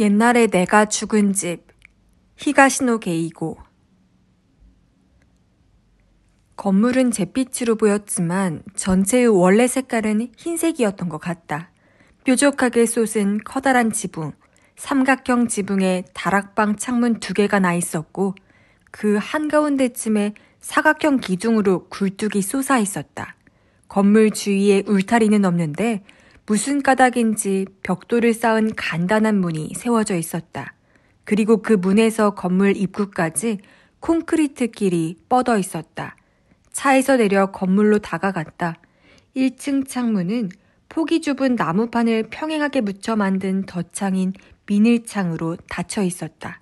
옛날에 내가 죽은 집, 히가시노 게이고. 건물은 잿빛으로 보였지만 전체의 원래 색깔은 흰색이었던 것 같다. 뾰족하게 솟은 커다란 지붕, 삼각형 지붕에 다락방 창문 2개가 나 있었고 그 한가운데쯤에 사각형 기둥으로 굴뚝이 솟아 있었다. 건물 주위에 울타리는 없는데 무슨 까닭인지 벽돌을 쌓은 간단한 문이 세워져 있었다. 그리고 그 문에서 건물 입구까지 콘크리트 길이 뻗어 있었다. 차에서 내려 건물로 다가갔다. 1층 창문은 폭이 좁은 나무판을 평행하게 붙여 만든 덧창인 비닐창으로 닫혀 있었다.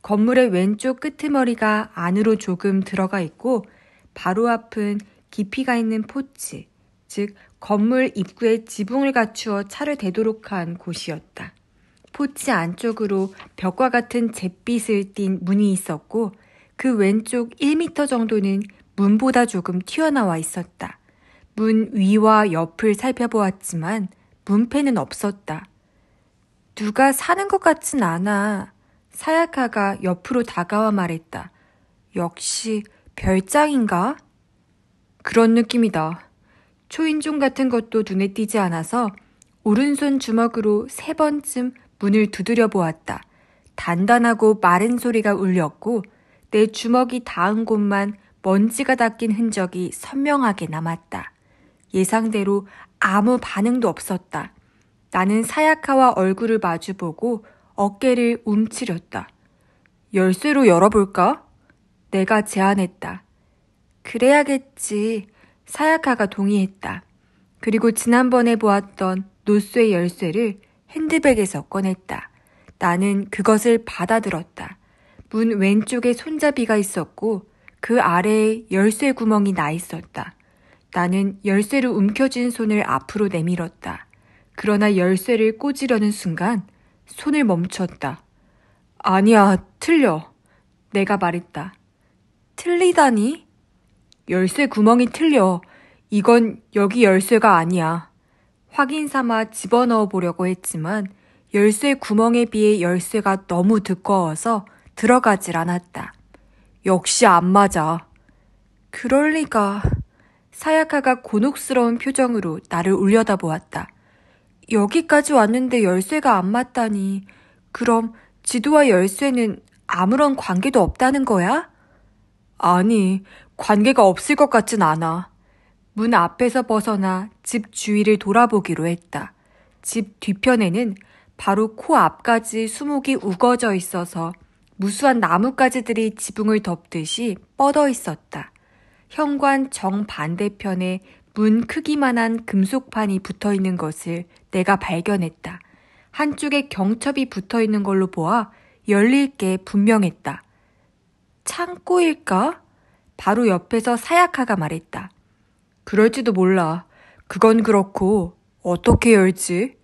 건물의 왼쪽 끄트머리가 안으로 조금 들어가 있고 바로 앞은 깊이가 있는 포치, 즉 건물 입구에 지붕을 갖추어 차를 대도록 한 곳이었다. 포치 안쪽으로 벽과 같은 잿빛을 띤 문이 있었고 그 왼쪽 1m 정도는 문보다 조금 튀어나와 있었다. 문 위와 옆을 살펴보았지만 문패는 없었다. 누가 사는 것 같진 않아. 사야카가 옆으로 다가와 말했다. 역시 별장인가? 그런 느낌이다. 초인종 같은 것도 눈에 띄지 않아서 오른손 주먹으로 3번쯤 문을 두드려 보았다. 단단하고 마른 소리가 울렸고 내 주먹이 닿은 곳만 먼지가 닦인 흔적이 선명하게 남았다. 예상대로 아무 반응도 없었다. 나는 사야카와 얼굴을 마주보고 어깨를 움츠렸다. 열쇠로 열어볼까? 내가 제안했다. 그래야겠지. 사야카가 동의했다. 그리고 지난번에 보았던 노쇠 열쇠를 핸드백에서 꺼냈다. 나는 그것을 받아들었다. 문 왼쪽에 손잡이가 있었고 그 아래에 열쇠 구멍이 나 있었다. 나는 열쇠를 움켜쥔 손을 앞으로 내밀었다. 그러나 열쇠를 꽂으려는 순간 손을 멈췄다. 아니야, 틀려. 내가 말했다. 틀리다니? 열쇠 구멍이 틀려. 이건 여기 열쇠가 아니야. 확인 삼아 집어넣어 보려고 했지만 열쇠 구멍에 비해 열쇠가 너무 두꺼워서 들어가질 않았다. 역시 안 맞아. 그럴 리가. 사야카가 곤혹스러운 표정으로 나를 울려다보았다. 여기까지 왔는데 열쇠가 안 맞다니. 그럼 지도와 열쇠는 아무런 관계도 없다는 거야? 아니, 관계가 없을 것 같진 않아. 문 앞에서 벗어나 집 주위를 돌아보기로 했다. 집 뒤편에는 바로 코 앞까지 수목이 우거져 있어서 무수한 나뭇가지들이 지붕을 덮듯이 뻗어 있었다. 현관 정반대편에 문 크기만한 금속판이 붙어 있는 것을 내가 발견했다. 한쪽에 경첩이 붙어 있는 걸로 보아 열릴 게 분명했다. 창고일까? 바로 옆에서 사야카가 말했다. 그럴지도 몰라. 그건 그렇고 어떻게 열지?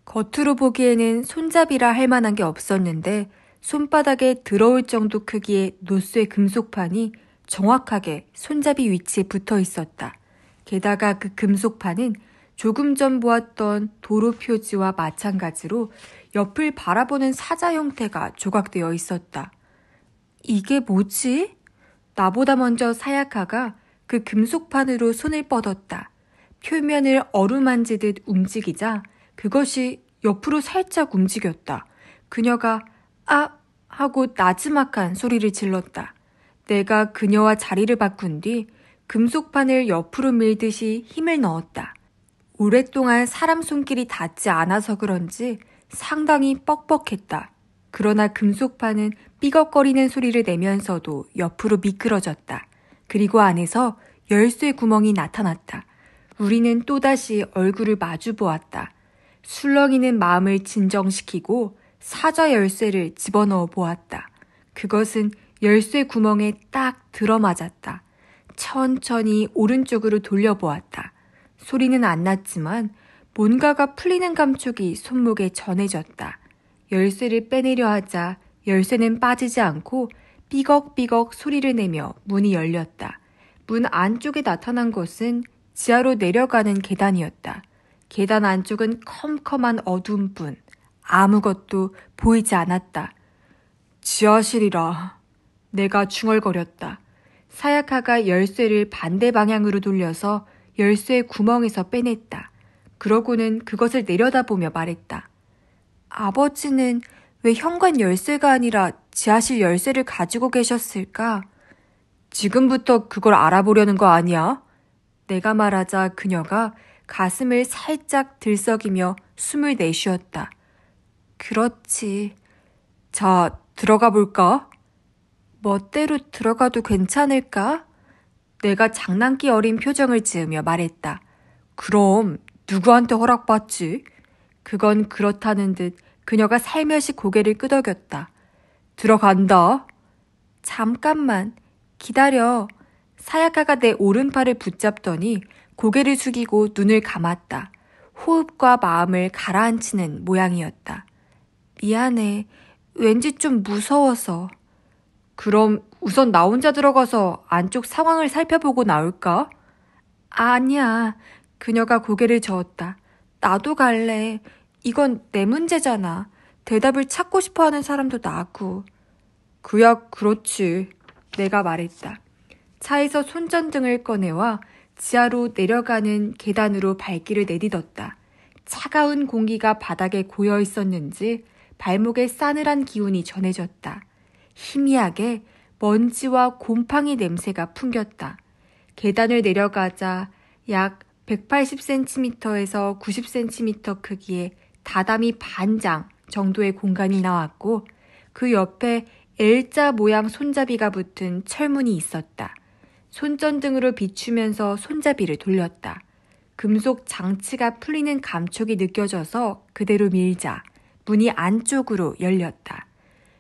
겉으로 보기에는 손잡이라 할 만한 게 없었는데 손바닥에 들어올 정도 크기의 노쇠 금속판이 정확하게 손잡이 위치에 붙어 있었다. 게다가 그 금속판은 조금 전 보았던 도로 표지와 마찬가지로 옆을 바라보는 사자 형태가 조각되어 있었다. 이게 뭐지? 나보다 먼저 사야카가 그 금속판으로 손을 뻗었다. 표면을 어루만지듯 움직이자 그것이 옆으로 살짝 움직였다. 그녀가 아! 하고 나지막한 소리를 질렀다. 내가 그녀와 자리를 바꾼 뒤 금속판을 옆으로 밀듯이 힘을 넣었다. 오랫동안 사람 손길이 닿지 않아서 그런지 상당히 뻑뻑했다. 그러나 금속판은 삐걱거리는 소리를 내면서도 옆으로 미끄러졌다. 그리고 안에서 열쇠 구멍이 나타났다. 우리는 또다시 얼굴을 마주 보았다. 술렁이는 마음을 진정시키고 사자 열쇠를 집어넣어 보았다. 그것은 열쇠 구멍에 딱 들어맞았다. 천천히 오른쪽으로 돌려보았다. 소리는 안 났지만 뭔가가 풀리는 감촉이 손목에 전해졌다. 열쇠를 빼내려 하자 열쇠는 빠지지 않고 삐걱삐걱 소리를 내며 문이 열렸다. 문 안쪽에 나타난 것은 지하로 내려가는 계단이었다. 계단 안쪽은 컴컴한 어두움뿐. 아무것도 보이지 않았다. 지하실이라. 내가 중얼거렸다. 사야카가 열쇠를 반대 방향으로 돌려서 열쇠 구멍에서 빼냈다. 그러고는 그것을 내려다보며 말했다. 아버지는 왜 현관 열쇠가 아니라 지하실 열쇠를 가지고 계셨을까? 지금부터 그걸 알아보려는 거 아니야? 내가 말하자 그녀가 가슴을 살짝 들썩이며 숨을 내쉬었다. 그렇지. 자, 들어가 볼까? 멋대로 들어가도 괜찮을까? 내가 장난기 어린 표정을 지으며 말했다. 그럼 누구한테 허락받지? 그건 그렇다는 듯 그녀가 살며시 고개를 끄덕였다. 들어간다. 잠깐만, 기다려. 사야카가 내 오른팔을 붙잡더니 고개를 숙이고 눈을 감았다. 호흡과 마음을 가라앉히는 모양이었다. 미안해. 왠지 좀 무서워서. 그럼 우선 나 혼자 들어가서 안쪽 상황을 살펴보고 나올까? 아니야. 그녀가 고개를 저었다. 나도 갈래. 이건 내 문제잖아. 대답을 찾고 싶어하는 사람도 나고. 그야 그렇지. 내가 말했다. 차에서 손전등을 꺼내와 지하로 내려가는 계단으로 발길을 내딛었다. 차가운 공기가 바닥에 고여 있었는지 발목에 싸늘한 기운이 전해졌다. 희미하게 먼지와 곰팡이 냄새가 풍겼다. 계단을 내려가자 약 180cm에서 90cm 크기의 다다미 반장 정도의 공간이 나왔고 그 옆에 L자 모양 손잡이가 붙은 철문이 있었다. 손전등으로 비추면서 손잡이를 돌렸다. 금속 장치가 풀리는 감촉이 느껴져서 그대로 밀자 문이 안쪽으로 열렸다.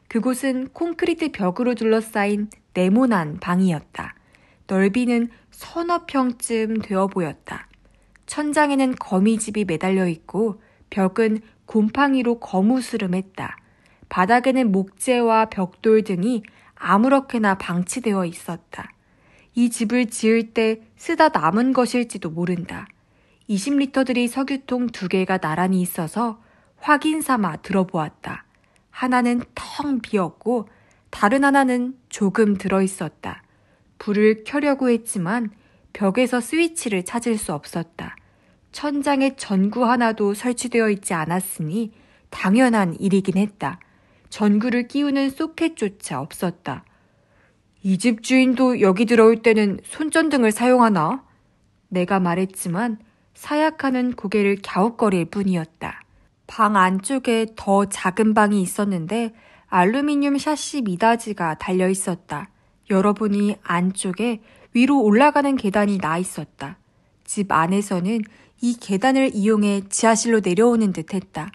그곳은 콘크리트 벽으로 둘러싸인 네모난 방이었다. 넓이는 서너 평쯤 되어 보였다. 천장에는 거미집이 매달려 있고 벽은 곰팡이로 거무스름했다. 바닥에는 목재와 벽돌 등이 아무렇게나 방치되어 있었다. 이 집을 지을 때 쓰다 남은 것일지도 모른다. 20리터들이 석유통 2개가 나란히 있어서 확인 삼아 들어보았다. 하나는 텅 비었고 다른 하나는 조금 들어있었다. 불을 켜려고 했지만 벽에서 스위치를 찾을 수 없었다. 천장에 전구 하나도 설치되어 있지 않았으니 당연한 일이긴 했다. 전구를 끼우는 소켓조차 없었다. 이 집 주인도 여기 들어올 때는 손전등을 사용하나? 내가 말했지만 사야카는 고개를 갸웃거릴 뿐이었다. 방 안쪽에 더 작은 방이 있었는데 알루미늄 샤시 미닫이가 달려 있었다. 열어보니 안쪽에 위로 올라가는 계단이 나 있었다. 집 안에서는 이 계단을 이용해 지하실로 내려오는 듯 했다.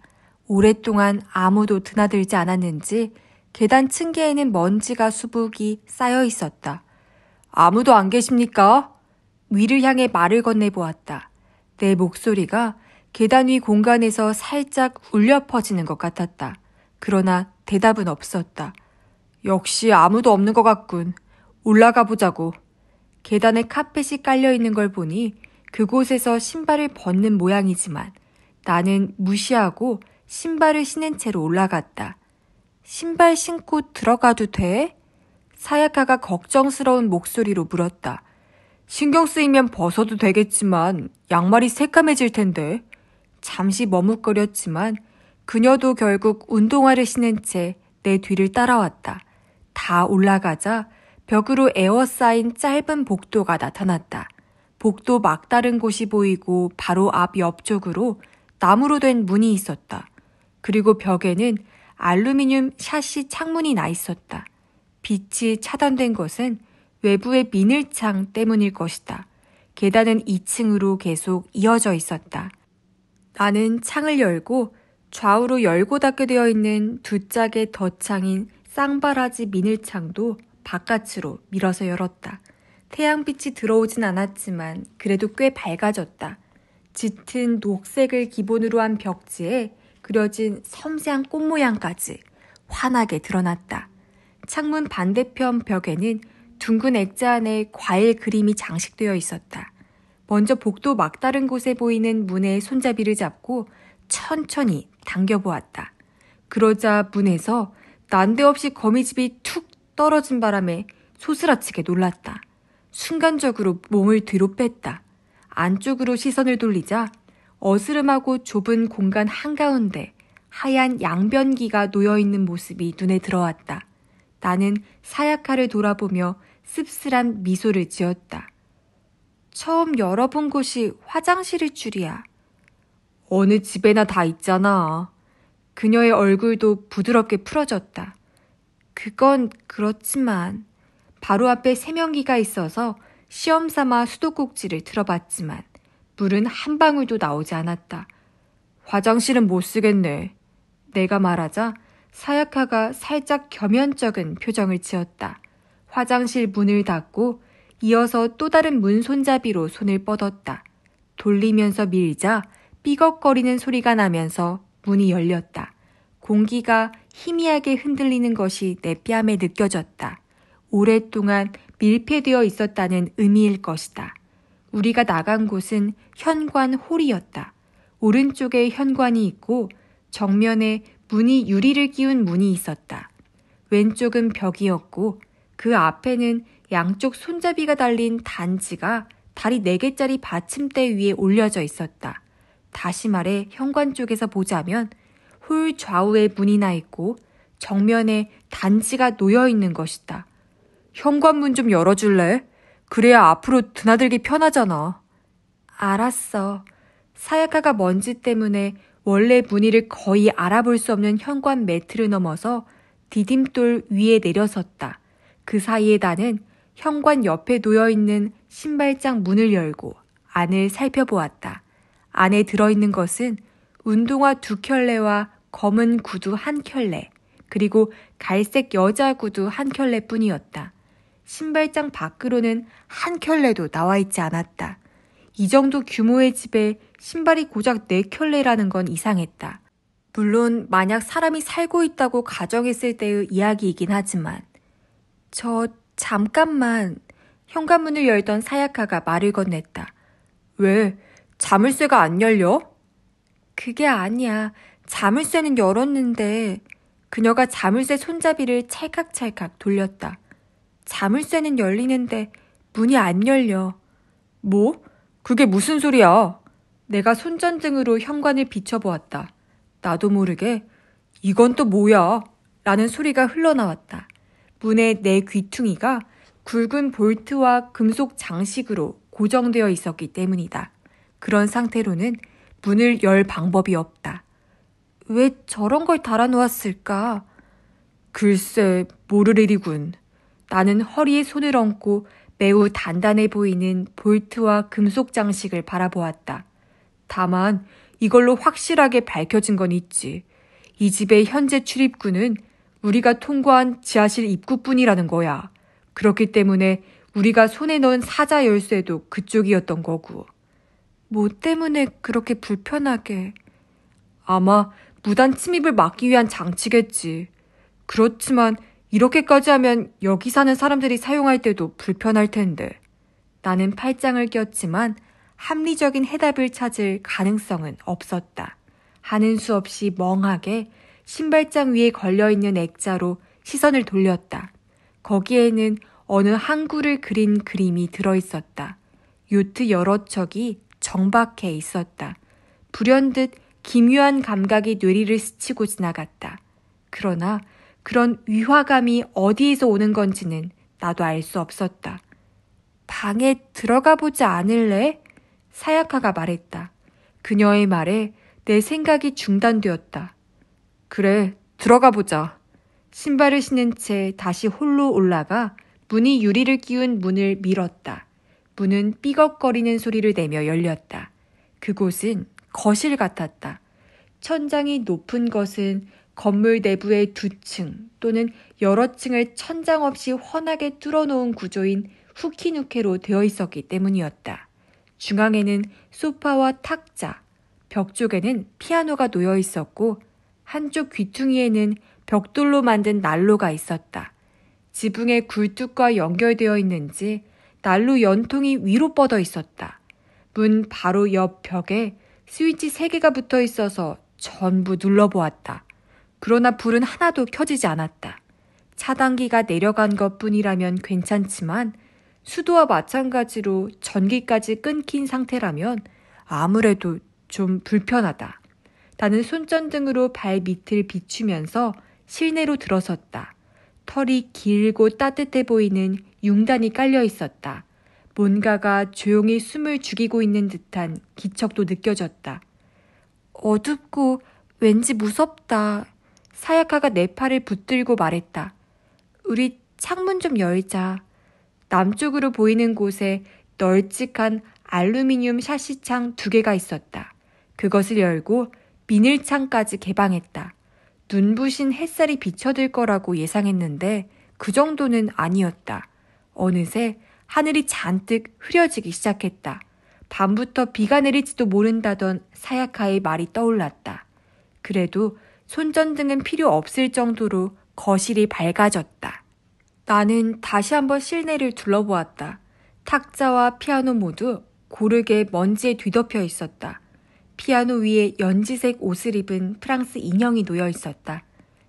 오랫동안 아무도 드나들지 않았는지 계단 층계에는 먼지가 수북이 쌓여 있었다. 아무도 안 계십니까? 위를 향해 말을 건네보았다. 내 목소리가 계단 위 공간에서 살짝 울려 퍼지는 것 같았다. 그러나 대답은 없었다. 역시 아무도 없는 것 같군. 올라가 보자고. 계단에 카펫이 깔려 있는 걸 보니 그곳에서 신발을 벗는 모양이지만 나는 무시하고 신발을 신은 채로 올라갔다. 신발 신고 들어가도 돼? 사야카가 걱정스러운 목소리로 물었다. 신경 쓰이면 벗어도 되겠지만 양말이 새까매질 텐데. 잠시 머뭇거렸지만 그녀도 결국 운동화를 신은 채 내 뒤를 따라왔다. 다 올라가자 벽으로 에워싸인 짧은 복도가 나타났다. 복도 막다른 곳이 보이고 바로 앞 옆쪽으로 나무로 된 문이 있었다. 그리고 벽에는 알루미늄 샤시 창문이 나 있었다. 빛이 차단된 것은 외부의 미늘창 때문일 것이다. 계단은 2층으로 계속 이어져 있었다. 나는 창을 열고 좌우로 열고 닫게 되어 있는 두 짝의 덧창인 쌍바라지 미늘창도 바깥으로 밀어서 열었다. 태양빛이 들어오진 않았지만 그래도 꽤 밝아졌다. 짙은 녹색을 기본으로 한 벽지에 그려진 섬세한 꽃 모양까지 환하게 드러났다. 창문 반대편 벽에는 둥근 액자 안에 과일 그림이 장식되어 있었다. 먼저 복도 막다른 곳에 보이는 문의 손잡이를 잡고 천천히 당겨보았다. 그러자 문에서 난데없이 거미집이 툭 떨어진 바람에 소스라치게 놀랐다. 순간적으로 몸을 뒤로 뺐다. 안쪽으로 시선을 돌리자 어스름하고 좁은 공간 한가운데 하얀 양변기가 놓여있는 모습이 눈에 들어왔다. 나는 사야카를 돌아보며 씁쓸한 미소를 지었다. 처음 열어본 곳이 화장실일 줄이야. 어느 집에나 다 있잖아. 그녀의 얼굴도 부드럽게 풀어졌다. 그건 그렇지만 바로 앞에 세면기가 있어서 시험 삼아 수도꼭지를 틀어봤지만 물은 한 방울도 나오지 않았다. 화장실은 못 쓰겠네. 내가 말하자 사야카가 살짝 겸연쩍은 표정을 지었다. 화장실 문을 닫고 이어서 또 다른 문 손잡이로 손을 뻗었다. 돌리면서 밀자 삐걱거리는 소리가 나면서 문이 열렸다. 공기가 희미하게 흔들리는 것이 내 뺨에 느껴졌다. 오랫동안 밀폐되어 있었다는 의미일 것이다. 우리가 나간 곳은 현관 홀이었다. 오른쪽에 현관이 있고 정면에 문이 유리를 끼운 문이 있었다. 왼쪽은 벽이었고 그 앞에는 양쪽 손잡이가 달린 단지가 다리 4개짜리 받침대 위에 올려져 있었다. 다시 말해 현관 쪽에서 보자면 홀 좌우에 문이 나 있고 정면에 단지가 놓여 있는 것이다. 현관문 좀 열어줄래? 그래야 앞으로 드나들기 편하잖아. 알았어. 사야카가 먼지 때문에 원래 무늬를 거의 알아볼 수 없는 현관 매트를 넘어서 디딤돌 위에 내려섰다. 그 사이에 나는 현관 옆에 놓여있는 신발장 문을 열고 안을 살펴보았다. 안에 들어있는 것은 운동화 2켤레와 검은 구두 1켤레, 그리고 갈색 여자 구두 1켤레 뿐이었다. 신발장 밖으로는 1켤레도 나와 있지 않았다. 이 정도 규모의 집에 신발이 고작 4켤레라는 건 이상했다. 물론 만약 사람이 살고 있다고 가정했을 때의 이야기이긴 하지만 잠깐만. 현관문을 열던 사야카가 말을 건넸다. 왜? 자물쇠가 안 열려? 그게 아니야. 자물쇠는 열었는데. 그녀가 자물쇠 손잡이를 찰칵찰칵 돌렸다. 자물쇠는 열리는데 문이 안 열려. 뭐? 그게 무슨 소리야? 내가 손전등으로 현관을 비춰보았다. 나도 모르게 이건 또 뭐야? 라는 소리가 흘러나왔다. 문의 내 귀퉁이가 굵은 볼트와 금속 장식으로 고정되어 있었기 때문이다. 그런 상태로는 문을 열 방법이 없다. 왜 저런 걸 달아놓았을까? 글쎄, 모르리군. 나는 허리에 손을 얹고 매우 단단해 보이는 볼트와 금속 장식을 바라보았다. 다만 이걸로 확실하게 밝혀진 건 있지. 이 집의 현재 출입구는 우리가 통과한 지하실 입구뿐이라는 거야. 그렇기 때문에 우리가 손에 넣은 사자 열쇠도 그쪽이었던 거고. 뭐 때문에 그렇게 불편하게? 아마 무단 침입을 막기 위한 장치겠지. 그렇지만 이렇게까지 하면 여기 사는 사람들이 사용할 때도 불편할 텐데. 나는 팔짱을 꼈지만 합리적인 해답을 찾을 가능성은 없었다. 하는 수 없이 멍하게 신발장 위에 걸려있는 액자로 시선을 돌렸다. 거기에는 어느 항구를 그린 그림이 들어있었다. 요트 여러 척이 정박해 있었다. 불현듯 기묘한 감각이 뇌리를 스치고 지나갔다. 그러나 그런 위화감이 어디에서 오는 건지는 나도 알 수 없었다. 방에 들어가 보지 않을래? 사야카가 말했다. 그녀의 말에 내 생각이 중단되었다. 그래, 들어가 보자. 신발을 신은 채 다시 홀로 올라가 문이 유리를 끼운 문을 밀었다. 문은 삐걱거리는 소리를 내며 열렸다. 그곳은 거실 같았다. 천장이 높은 것은 건물 내부의 2층 또는 여러 층을 천장 없이 훤하게 뚫어놓은 구조인 후키누케로 되어 있었기 때문이었다. 중앙에는 소파와 탁자, 벽 쪽에는 피아노가 놓여 있었고 한쪽 귀퉁이에는 벽돌로 만든 난로가 있었다. 지붕의 굴뚝과 연결되어 있는지 난로 연통이 위로 뻗어 있었다. 문 바로 옆 벽에 스위치 3개가 붙어 있어서 전부 눌러보았다. 그러나 불은 하나도 켜지지 않았다. 차단기가 내려간 것뿐이라면 괜찮지만 수도와 마찬가지로 전기까지 끊긴 상태라면 아무래도 좀 불편하다. 나는 손전등으로 발 밑을 비추면서 실내로 들어섰다. 털이 길고 따뜻해 보이는 융단이 깔려 있었다. 뭔가가 조용히 숨을 죽이고 있는 듯한 기척도 느껴졌다. 어둡고 왠지 무섭다. 사야카가 내 팔을 붙들고 말했다. 우리 창문 좀 열자. 남쪽으로 보이는 곳에 널찍한 알루미늄 샤시창 2개가 있었다. 그것을 열고 비닐창까지 개방했다. 눈부신 햇살이 비쳐들 거라고 예상했는데 그 정도는 아니었다. 어느새 하늘이 잔뜩 흐려지기 시작했다. 밤부터 비가 내릴지도 모른다던 사야카의 말이 떠올랐다. 그래도 손전등은 필요 없을 정도로 거실이 밝아졌다. 나는 다시 한번 실내를 둘러보았다. 탁자와 피아노 모두 고르게 먼지에 뒤덮여 있었다. 피아노 위에 연지색 옷을 입은 프랑스 인형이 놓여 있었다.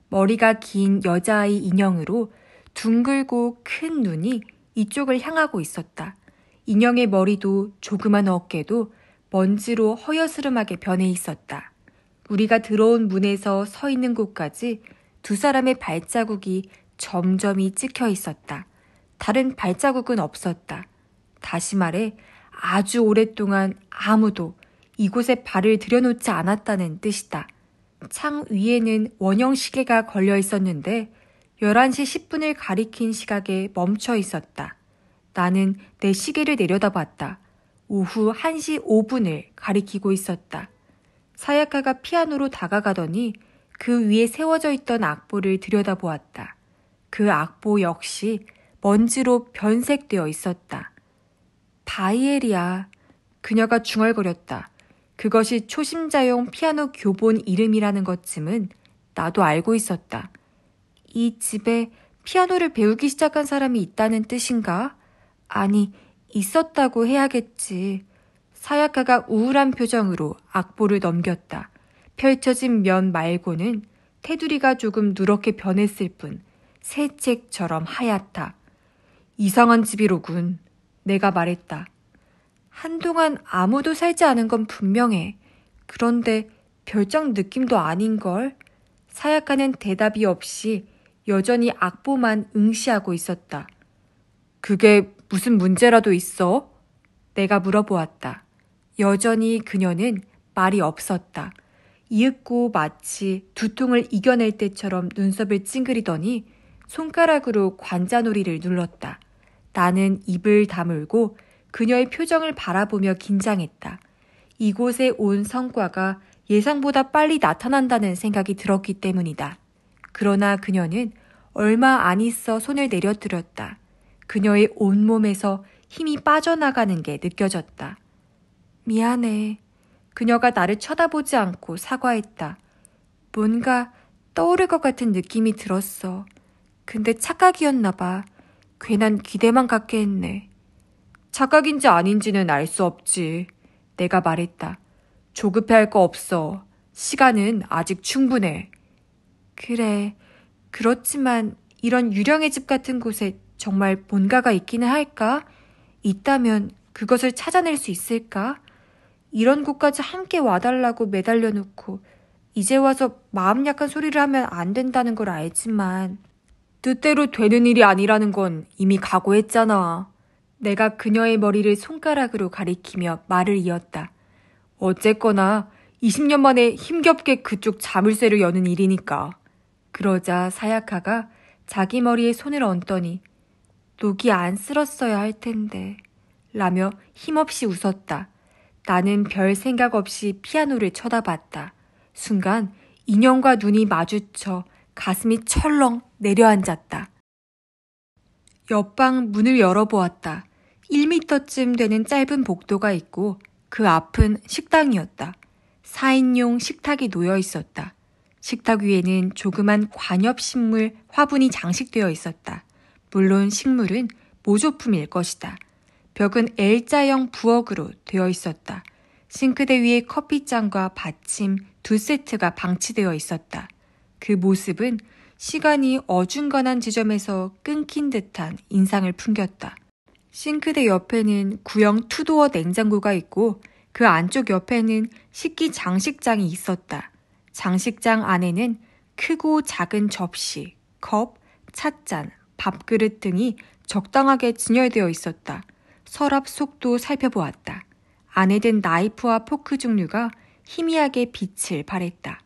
머리가 긴 여자아이 인형으로 둥글고 큰 눈이 이쪽을 향하고 있었다. 인형의 머리도 조그만 어깨도 먼지로 허여스름하게 변해 있었다. 우리가 들어온 문에서 서 있는 곳까지 2사람의 발자국이 점점이 찍혀 있었다. 다른 발자국은 없었다. 다시 말해 아주 오랫동안 아무도 이곳에 발을 들여놓지 않았다는 뜻이다. 창 위에는 원형 시계가 걸려 있었는데 11시 10분을 가리킨 시각에 멈춰 있었다. 나는 내 시계를 내려다봤다. 오후 1시 5분을 가리키고 있었다. 사야카가 피아노로 다가가더니 그 위에 세워져 있던 악보를 들여다보았다. 그 악보 역시 먼지로 변색되어 있었다. 바이엘이야. 그녀가 중얼거렸다. 그것이 초심자용 피아노 교본 이름이라는 것쯤은 나도 알고 있었다. 이 집에 피아노를 배우기 시작한 사람이 있다는 뜻인가? 아니, 있었다고 해야겠지. 사야카가 우울한 표정으로 악보를 넘겼다. 펼쳐진 면 말고는 테두리가 조금 누렇게 변했을 뿐 새 책처럼 하얗다. 이상한 집이로군. 내가 말했다. 한동안 아무도 살지 않은 건 분명해. 그런데 별장 느낌도 아닌걸? 사야카는 대답이 없이 여전히 악보만 응시하고 있었다. 그게 무슨 문제라도 있어? 내가 물어보았다. 여전히 그녀는 말이 없었다. 이윽고 마치 두통을 이겨낼 때처럼 눈썹을 찡그리더니 손가락으로 관자놀이를 눌렀다. 나는 입을 다물고 그녀의 표정을 바라보며 긴장했다. 이곳에 온 성과가 예상보다 빨리 나타난다는 생각이 들었기 때문이다. 그러나 그녀는 얼마 안 있어 손을 내려뜨렸다. 그녀의 온몸에서 힘이 빠져나가는 게 느껴졌다. 미안해. 그녀가 나를 쳐다보지 않고 사과했다. 뭔가 떠오를 것 같은 느낌이 들었어. 근데 착각이었나 봐. 괜한 기대만 갖게 했네. 착각인지 아닌지는 알 수 없지. 내가 말했다. 조급해할 거 없어. 시간은 아직 충분해. 그래. 그렇지만 이런 유령의 집 같은 곳에 정말 뭔가가 있기는 할까? 있다면 그것을 찾아낼 수 있을까? 이런 곳까지 함께 와달라고 매달려 놓고 이제 와서 마음 약한 소리를 하면 안 된다는 걸 알지만 뜻대로 되는 일이 아니라는 건 이미 각오했잖아. 내가 그녀의 머리를 손가락으로 가리키며 말을 이었다. 어쨌거나 20년 만에 힘겹게 그쪽 자물쇠를 여는 일이니까. 그러자 사야카가 자기 머리에 손을 얹더니 녹이 안 쓸었어야 할 텐데 라며 힘없이 웃었다. 나는 별 생각 없이 피아노를 쳐다봤다. 순간 인형과 눈이 마주쳐 가슴이 철렁 내려앉았다. 옆방 문을 열어보았다. 1미터쯤 되는 짧은 복도가 있고 그 앞은 식당이었다. 4인용 식탁이 놓여 있었다. 식탁 위에는 조그만 관엽식물 화분이 장식되어 있었다. 물론 식물은 모조품일 것이다. 벽은 L자형 부엌으로 되어 있었다. 싱크대 위에 커피잔과 받침 2세트가 방치되어 있었다. 그 모습은 시간이 어중간한 지점에서 끊긴 듯한 인상을 풍겼다. 싱크대 옆에는 구형 투도어 냉장고가 있고 그 안쪽 옆에는 식기 장식장이 있었다. 장식장 안에는 크고 작은 접시, 컵, 찻잔, 밥그릇 등이 적당하게 진열되어 있었다. 서랍 속도 살펴보았다. 안에 든 나이프와 포크 종류가 희미하게 빛을 발했다.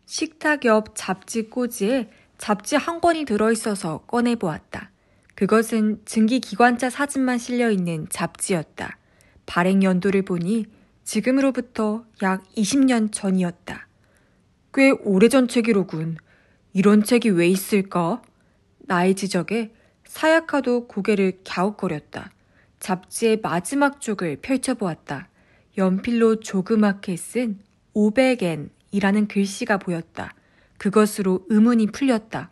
식탁 옆 잡지 꼬지에 잡지 한 권이 들어있어서 꺼내보았다. 그것은 증기기관차 사진만 실려있는 잡지였다. 발행 연도를 보니 지금으로부터 약 20년 전이었다. 꽤 오래전 책이로군. 이런 책이 왜 있을까? 나의 지적에 사야카도 고개를 갸웃거렸다. 잡지의 마지막 쪽을 펼쳐보았다. 연필로 조그맣게 쓴 500엔이라는 글씨가 보였다. 그것으로 의문이 풀렸다.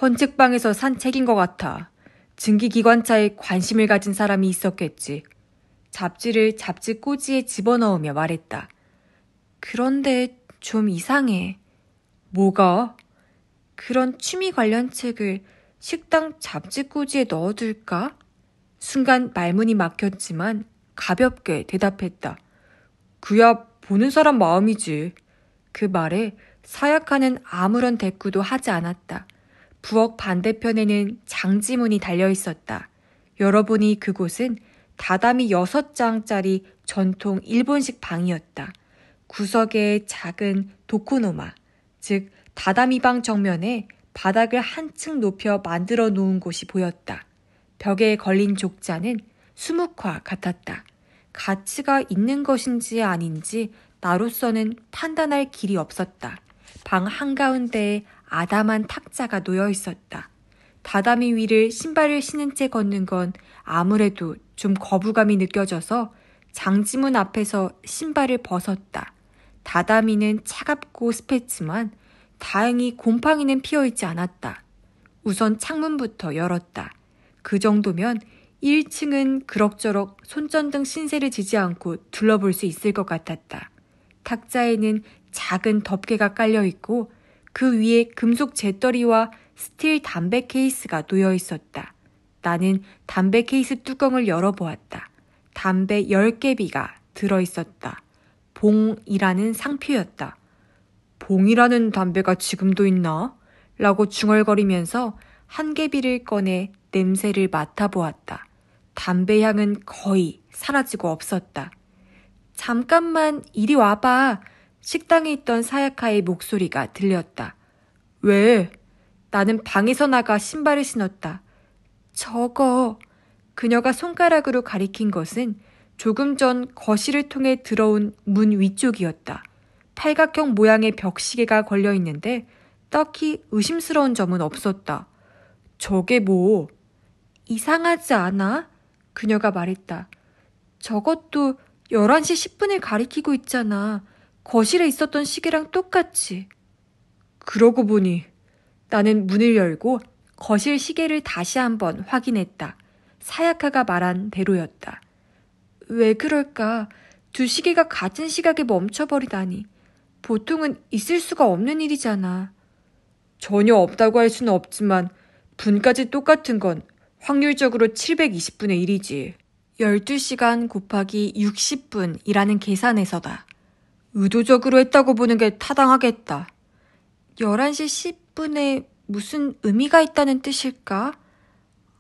헌책방에서 산 책인 것 같아. 증기기관차에 관심을 가진 사람이 있었겠지. 잡지를 잡지 꼬지에 집어넣으며 말했다. 그런데 좀 이상해. 뭐가? 그런 취미 관련 책을 식당 잡지 꼬지에 넣어둘까? 순간 말문이 막혔지만 가볍게 대답했다. 그야 보는 사람 마음이지. 그 말에 사야카는 아무런 대꾸도 하지 않았다. 부엌 반대편에는 장지문이 달려 있었다. 열어보니 그곳은 다다미 6장짜리 전통 일본식 방이었다. 구석에 작은 도코노마, 즉 다다미방 정면에 바닥을 한층 높여 만들어 놓은 곳이 보였다. 벽에 걸린 족자는 수묵화 같았다. 가치가 있는 것인지 아닌지 나로서는 판단할 길이 없었다. 방 한가운데에 아담한 탁자가 놓여 있었다. 다다미 위를 신발을 신은 채 걷는 건 아무래도 좀 거부감이 느껴져서 장지문 앞에서 신발을 벗었다. 다다미는 차갑고 습했지만 다행히 곰팡이는 피어있지 않았다. 우선 창문부터 열었다. 그 정도면 1층은 그럭저럭 손전등 신세를 지지 않고 둘러볼 수 있을 것 같았다. 탁자에는 작은 덮개가 깔려있고 그 위에 금속 재떨이와 스틸 담배 케이스가 놓여 있었다. 나는 담배 케이스 뚜껑을 열어보았다. 담배 10개비가 들어있었다. 봉이라는 상표였다. 봉이라는 담배가 지금도 있나? 라고 중얼거리면서 한 개비를 꺼내 냄새를 맡아보았다. 담배 향은 거의 사라지고 없었다. 잠깐만 이리 와봐. 식당에 있던 사야카의 목소리가 들렸다. 왜? 나는 방에서 나가 신발을 신었다. 저거. 그녀가 손가락으로 가리킨 것은 조금 전 거실을 통해 들어온 문 위쪽이었다. 팔각형 모양의 벽시계가 걸려 있는데 딱히 의심스러운 점은 없었다. 저게 뭐? 이상하지 않아? 그녀가 말했다. 저것도 11시 10분을 가리키고 있잖아. 거실에 있었던 시계랑 똑같이. 그러고 보니 나는 문을 열고 거실 시계를 다시 한번 확인했다. 사야카가 말한 대로였다. 왜 그럴까? 두 시계가 같은 시각에 멈춰버리다니. 보통은 있을 수가 없는 일이잖아. 전혀 없다고 할 수는 없지만 분까지 똑같은 건 확률적으로 720분의 1이지. 12시간 곱하기 60분이라는 계산에서다. 의도적으로 했다고 보는 게 타당하겠다. 11시 10분에 무슨 의미가 있다는 뜻일까?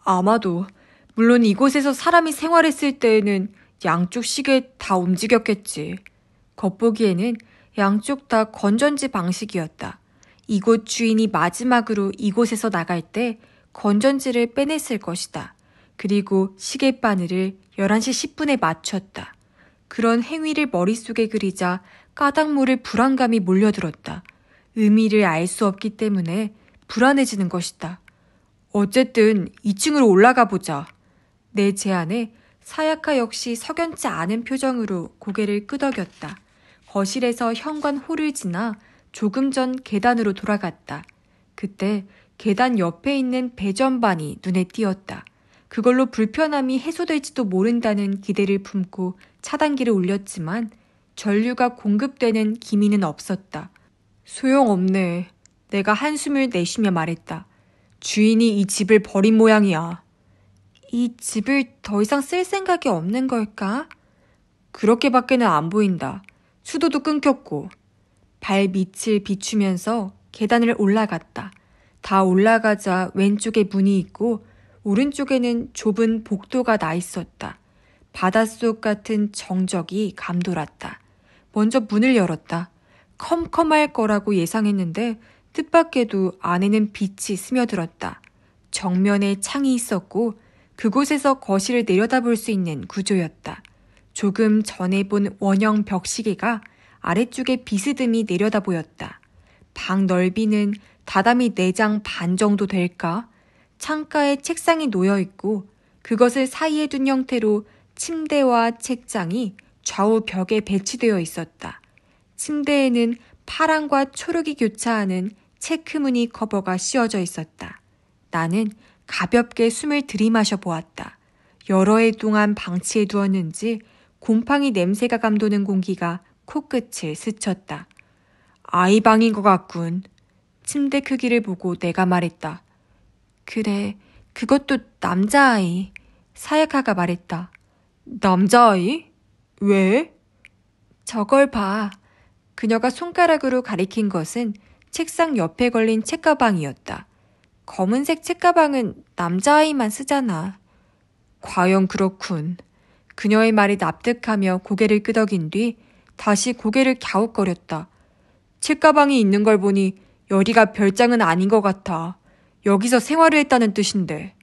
아마도. 물론 이곳에서 사람이 생활했을 때에는 양쪽 시계 다 움직였겠지. 겉보기에는 양쪽 다 건전지 방식이었다. 이곳 주인이 마지막으로 이곳에서 나갈 때 건전지를 빼냈을 것이다. 그리고 시계바늘을 11시 10분에 맞췄다. 그런 행위를 머릿속에 그리자 까닭 모를 불안감이 몰려들었다. 의미를 알 수 없기 때문에 불안해지는 것이다. 어쨌든 2층으로 올라가 보자. 내 제안에 사야카 역시 석연치 않은 표정으로 고개를 끄덕였다. 거실에서 현관 홀을 지나 조금 전 계단으로 돌아갔다. 그때 계단 옆에 있는 배전반이 눈에 띄었다. 그걸로 불편함이 해소될지도 모른다는 기대를 품고 차단기를 올렸지만 전류가 공급되는 기미는 없었다. 소용없네. 내가 한숨을 내쉬며 말했다. 주인이 이 집을 버린 모양이야. 이 집을 더 이상 쓸 생각이 없는 걸까? 그렇게밖에는 안 보인다. 수도도 끊겼고. 발 밑을 비추면서 계단을 올라갔다. 다 올라가자 왼쪽에 문이 있고 오른쪽에는 좁은 복도가 나 있었다. 바닷속 같은 정적이 감돌았다. 먼저 문을 열었다. 컴컴할 거라고 예상했는데 뜻밖에도 안에는 빛이 스며들었다. 정면에 창이 있었고 그곳에서 거실을 내려다볼 수 있는 구조였다. 조금 전에 본 원형 벽시계가 아래쪽에 비스듬히 내려다 보였다. 방 넓이는 다다미 4장 반 정도 될까? 창가에 책상이 놓여 있고 그것을 사이에 둔 형태로 침대와 책장이 좌우 벽에 배치되어 있었다. 침대에는 파랑과 초록이 교차하는 체크무늬 커버가 씌워져 있었다. 나는 가볍게 숨을 들이마셔 보았다. 여러 해 동안 방치해 두었는지 곰팡이 냄새가 감도는 공기가 코끝을 스쳤다. 아이 방인 것 같군. 침대 크기를 보고 내가 말했다. 그래, 그것도 남자아이. 사야카가 말했다. 남자아이? 왜? 저걸 봐. 그녀가 손가락으로 가리킨 것은 책상 옆에 걸린 책가방이었다. 검은색 책가방은 남자아이만 쓰잖아. 과연 그렇군. 그녀의 말이 납득하며 고개를 끄덕인 뒤 다시 고개를 갸웃거렸다. 책가방이 있는 걸 보니 여리가 별장은 아닌 것 같아. 여기서 생활을 했다는 뜻인데.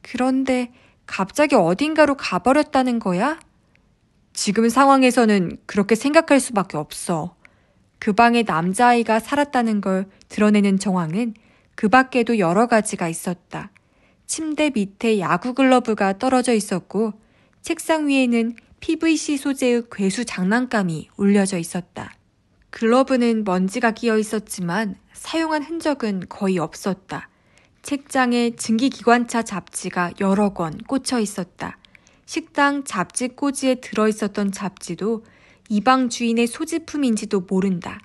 그런데 갑자기 어딘가로 가버렸다는 거야? 지금 상황에서는 그렇게 생각할 수밖에 없어. 그 방에 남자아이가 살았다는 걸 드러내는 정황은 그 밖에도 여러 가지가 있었다. 침대 밑에 야구 글러브가 떨어져 있었고 책상 위에는 PVC 소재의 괴수 장난감이 올려져 있었다. 글러브는 먼지가 끼어 있었지만 사용한 흔적은 거의 없었다. 책장에 증기기관차 잡지가 여러 권 꽂혀 있었다. 식당 잡지 꼬지에 들어있었던 잡지도 이 방 주인의 소지품인지도 모른다.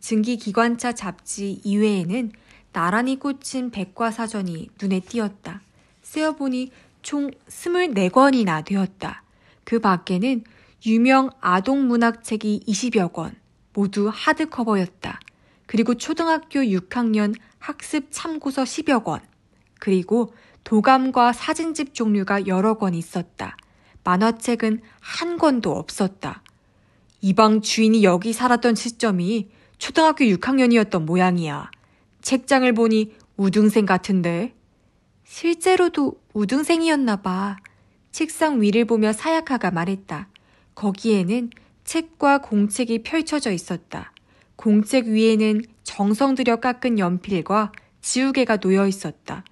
증기기관차 잡지 이외에는 나란히 꽂힌 백과사전이 눈에 띄었다. 세어보니 총 24권이나 되었다. 그 밖에는 유명 아동문학책이 20여 권, 모두 하드커버였다. 그리고 초등학교 6학년 학습 참고서 10여 권, 그리고 도감과 사진집 종류가 여러 권 있었다. 만화책은 한 권도 없었다. 이 방 주인이 여기 살았던 시점이 초등학교 6학년이었던 모양이야. 책장을 보니 우등생 같은데. 실제로도 우등생이었나 봐. 책상 위를 보며 사야카가 말했다. 거기에는 책과 공책이 펼쳐져 있었다. 공책 위에는 정성 들여 깎은 연필과 지우개가 놓여 있었다.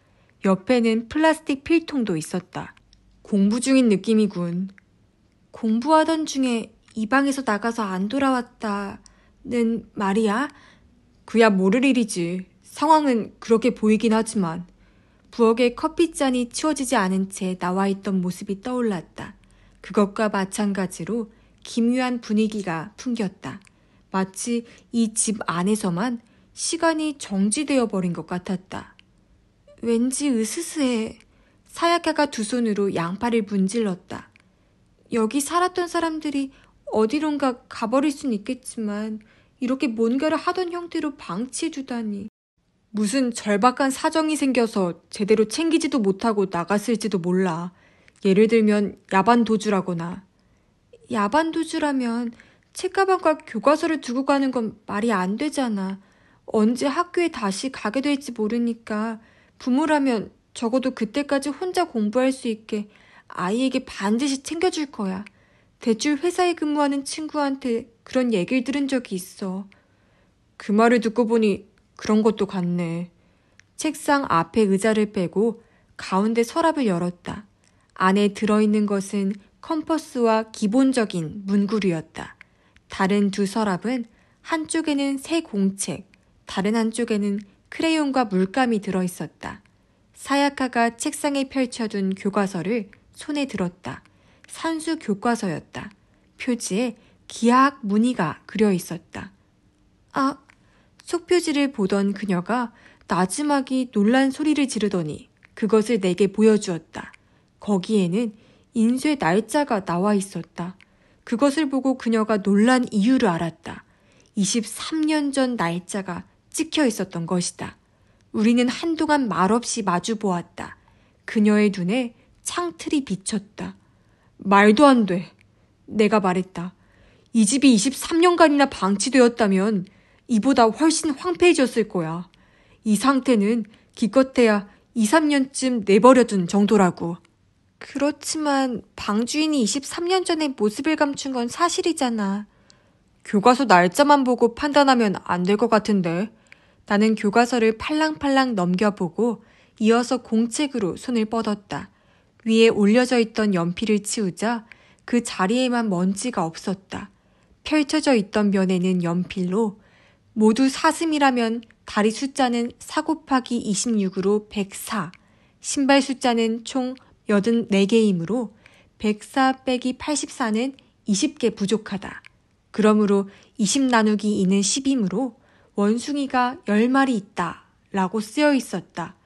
옆에는 플라스틱 필통도 있었다. 공부 중인 느낌이군. 공부하던 중에 이 방에서 나가서 안 돌아왔다는 말이야? 그야 모를 일이지. 상황은 그렇게 보이긴 하지만. 부엌에 커피잔이 치워지지 않은 채 나와있던 모습이 떠올랐다. 그것과 마찬가지로 기묘한 분위기가 풍겼다. 마치 이 집 안에서만 시간이 정지되어 버린 것 같았다. 왠지 으스스해. 사야카가 두 손으로 양팔을 문질렀다. 여기 살았던 사람들이 어디론가 가버릴 순 있겠지만 이렇게 뭔가를 하던 형태로 방치해두다니. 무슨 절박한 사정이 생겨서 제대로 챙기지도 못하고 나갔을지도 몰라. 예를 들면 야반도주라거나. 야반도주라면 책가방과 교과서를 두고 가는 건 말이 안 되잖아. 언제 학교에 다시 가게 될지 모르니까 부모라면 적어도 그때까지 혼자 공부할 수 있게 아이에게 반드시 챙겨줄 거야. 대출 회사에 근무하는 친구한테 그런 얘기를 들은 적이 있어. 그 말을 듣고 보니 그런 것도 같네. 책상 앞에 의자를 빼고 가운데 서랍을 열었다. 안에 들어있는 것은 컴퍼스와 기본적인 문구류였다. 다른 두 서랍은 한쪽에는 새 공책, 다른 한쪽에는 크레용과 물감이 들어있었다. 사야카가 책상에 펼쳐둔 교과서를 손에 들었다. 산수 교과서였다. 표지에 기하학 무늬가 그려 있었다. 아, 속표지를 보던 그녀가 나지막이 놀란 소리를 지르더니 그것을 내게 보여주었다. 거기에는 인쇄 날짜가 나와 있었다. 그것을 보고 그녀가 놀란 이유를 알았다. 23년 전 날짜가 찍혀 있었던 것이다. 우리는 한동안 말없이 마주 보았다. 그녀의 눈에 창틀이 비쳤다. 말도 안 돼. 내가 말했다. 이 집이 23년간이나 방치되었다면 이보다 훨씬 황폐해졌을 거야. 이 상태는 기껏해야 2, 3년쯤 내버려둔 정도라고. 그렇지만 방주인이 23년 전에 모습을 감춘 건 사실이잖아. 교과서 날짜만 보고 판단하면 안 될 것 같은데. 나는 교과서를 팔랑팔랑 넘겨보고 이어서 공책으로 손을 뻗었다. 위에 올려져 있던 연필을 치우자 그 자리에만 먼지가 없었다. 펼쳐져 있던 면에는 연필로 모두 사슴이라면 다리 숫자는 4 곱하기 26으로 104, 신발 숫자는 총 84개이므로 104 빼기 84는 20개 부족하다. 그러므로 20 나누기 2는 10이므로 원숭이가 10마리 있다 라고 쓰여 있었다.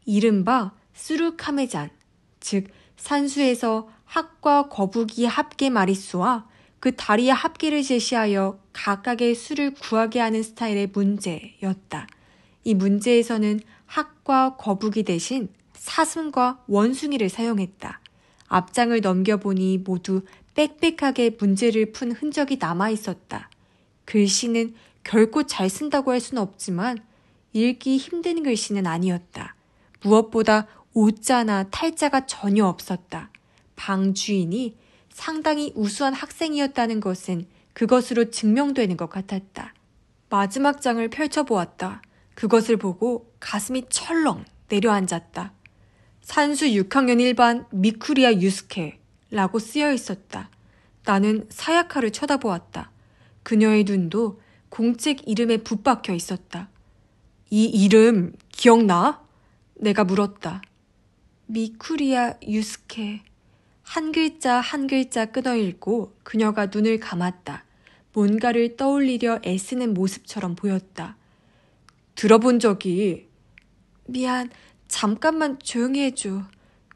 이른바 수르카메잔, 즉 산수에서 학과 거북이 합계 마리수와 그 다리의 합계를 제시하여 각각의 수를 구하게 하는 스타일의 문제였다. 이 문제에서는 학과 거북이 대신 사슴과 원숭이를 사용했다. 앞장을 넘겨보니 모두 빽빽하게 문제를 푼 흔적이 남아있었다. 글씨는 결코 잘 쓴다고 할 수는 없지만 읽기 힘든 글씨는 아니었다. 무엇보다 오자나 탈자가 전혀 없었다. 방 주인이 상당히 우수한 학생이었다는 것은 그것으로 증명되는 것 같았다. 마지막 장을 펼쳐보았다. 그것을 보고 가슴이 철렁 내려앉았다. 산수 6학년 1반 미쿠리아 유스케라고 쓰여 있었다. 나는 사야카를 쳐다보았다. 그녀의 눈도 공책 이름에 붙박혀 있었다. 이 이름 기억나? 내가 물었다. 미쿠리아 유스케. 한 글자 한 글자 끊어 읽고 그녀가 눈을 감았다. 뭔가를 떠올리려 애쓰는 모습처럼 보였다. 들어본 적이... 미안, 잠깐만 조용히 해줘.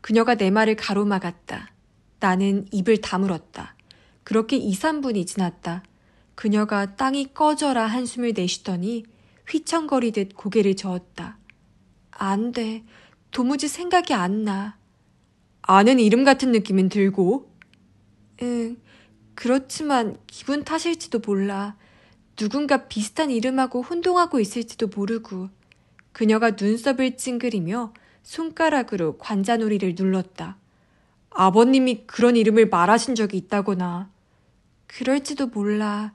그녀가 내 말을 가로막았다. 나는 입을 다물었다. 그렇게 2, 3분이 지났다. 그녀가 땅이 꺼져라 한숨을 내쉬더니 휘청거리듯 고개를 저었다. 안 돼. 도무지 생각이 안 나. 아는 이름 같은 느낌은 들고? 응, 그렇지만 기분 탓일지도 몰라. 누군가 비슷한 이름하고 혼동하고 있을지도 모르고. 그녀가 눈썹을 찡그리며 손가락으로 관자놀이를 눌렀다. 아버님이 그런 이름을 말하신 적이 있다거나. 그럴지도 몰라.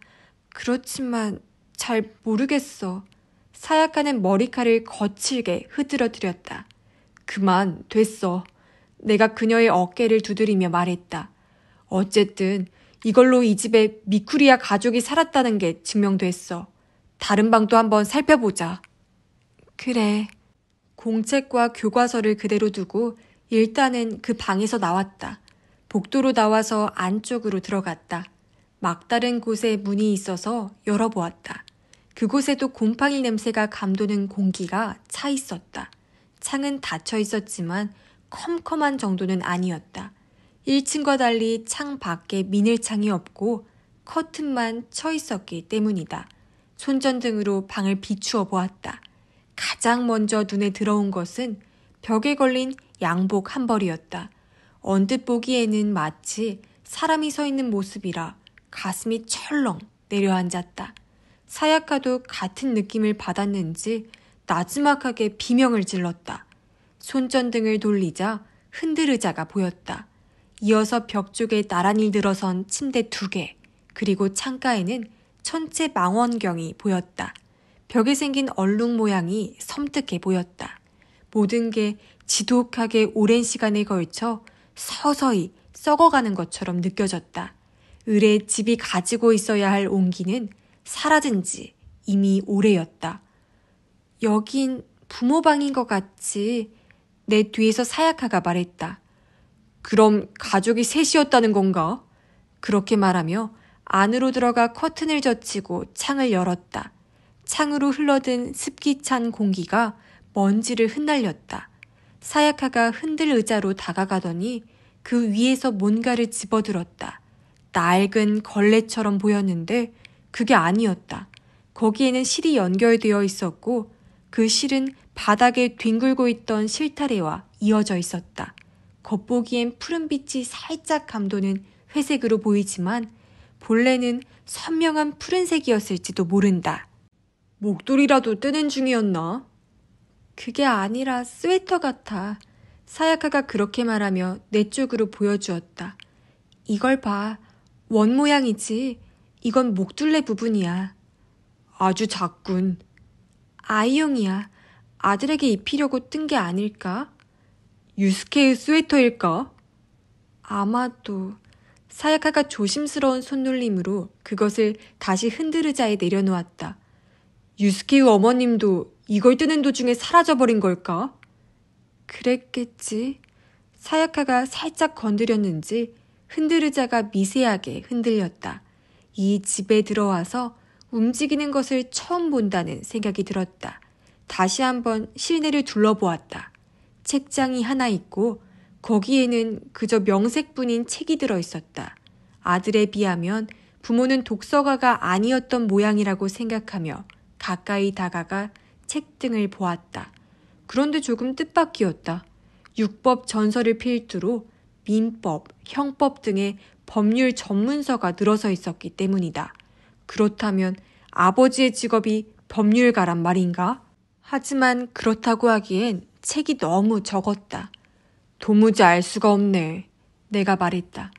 그렇지만 잘 모르겠어. 사약하는 머리칼을 거칠게 흐드러뜨렸다. 그만, 됐어. 내가 그녀의 어깨를 두드리며 말했다. 어쨌든 이걸로 이 집에 미쿠리아 가족이 살았다는 게 증명됐어. 다른 방도 한번 살펴보자. 그래. 공책과 교과서를 그대로 두고 일단은 그 방에서 나왔다. 복도로 나와서 안쪽으로 들어갔다. 막다른 곳에 문이 있어서 열어보았다. 그곳에도 곰팡이 냄새가 감도는 공기가 차 있었다. 창은 닫혀 있었지만 컴컴한 정도는 아니었다. 1층과 달리 창 밖에 미늘창이 없고 커튼만 쳐 있었기 때문이다. 손전등으로 방을 비추어 보았다. 가장 먼저 눈에 들어온 것은 벽에 걸린 양복 한 벌이었다. 언뜻 보기에는 마치 사람이 서 있는 모습이라 가슴이 철렁 내려앉았다. 사야카도 같은 느낌을 받았는지 나지막하게 비명을 질렀다. 손전등을 돌리자 흔들의자가 보였다. 이어서 벽 쪽에 나란히 들어선 침대 2개, 그리고 창가에는 천체 망원경이 보였다. 벽에 생긴 얼룩 모양이 섬뜩해 보였다. 모든 게 지독하게 오랜 시간에 걸쳐 서서히 썩어가는 것처럼 느껴졌다. 을에 집이 가지고 있어야 할 온기는 사라진 지 이미 오래였다. 여긴 부모 방인 것 같지? 내 뒤에서 사야카가 말했다. 그럼 가족이 셋이었다는 건가? 그렇게 말하며 안으로 들어가 커튼을 젖히고 창을 열었다. 창으로 흘러든 습기 찬 공기가 먼지를 흩날렸다. 사야카가 흔들 의자로 다가가더니 그 위에서 뭔가를 집어들었다. 낡은 걸레처럼 보였는데 그게 아니었다. 거기에는 실이 연결되어 있었고 그 실은 바닥에 뒹굴고 있던 실타래와 이어져 있었다. 겉보기엔 푸른빛이 살짝 감도는 회색으로 보이지만 본래는 선명한 푸른색이었을지도 모른다. 목도리라도 뜨는 중이었나? 그게 아니라 스웨터 같아. 사야카가 그렇게 말하며 내 쪽으로 보여주었다. 이걸 봐. 원 모양이지. 이건 목둘레 부분이야. 아주 작군. 아이용이야. 아들에게 입히려고 뜬 게 아닐까? 유스케의 스웨터일까? 아마도. 사야카가 조심스러운 손놀림으로 그것을 다시 흔들의자에 내려놓았다. 유스케의 어머님도 이걸 뜨는 도중에 사라져버린 걸까? 그랬겠지. 사야카가 살짝 건드렸는지 흔들의자가 미세하게 흔들렸다. 이 집에 들어와서 움직이는 것을 처음 본다는 생각이 들었다. 다시 한번 실내를 둘러보았다. 책장이 하나 있고 거기에는 그저 명색뿐인 책이 들어있었다. 아들에 비하면 부모는 독서가가 아니었던 모양이라고 생각하며 가까이 다가가 책등을 보았다. 그런데 조금 뜻밖이었다. 육법 전서를 필두로 민법, 형법 등의 법률 전문서가 늘어서 있었기 때문이다. 그렇다면 아버지의 직업이 법률가란 말인가? 하지만 그렇다고 하기엔 책이 너무 적었다. 도무지 알 수가 없네. 내가 말했다.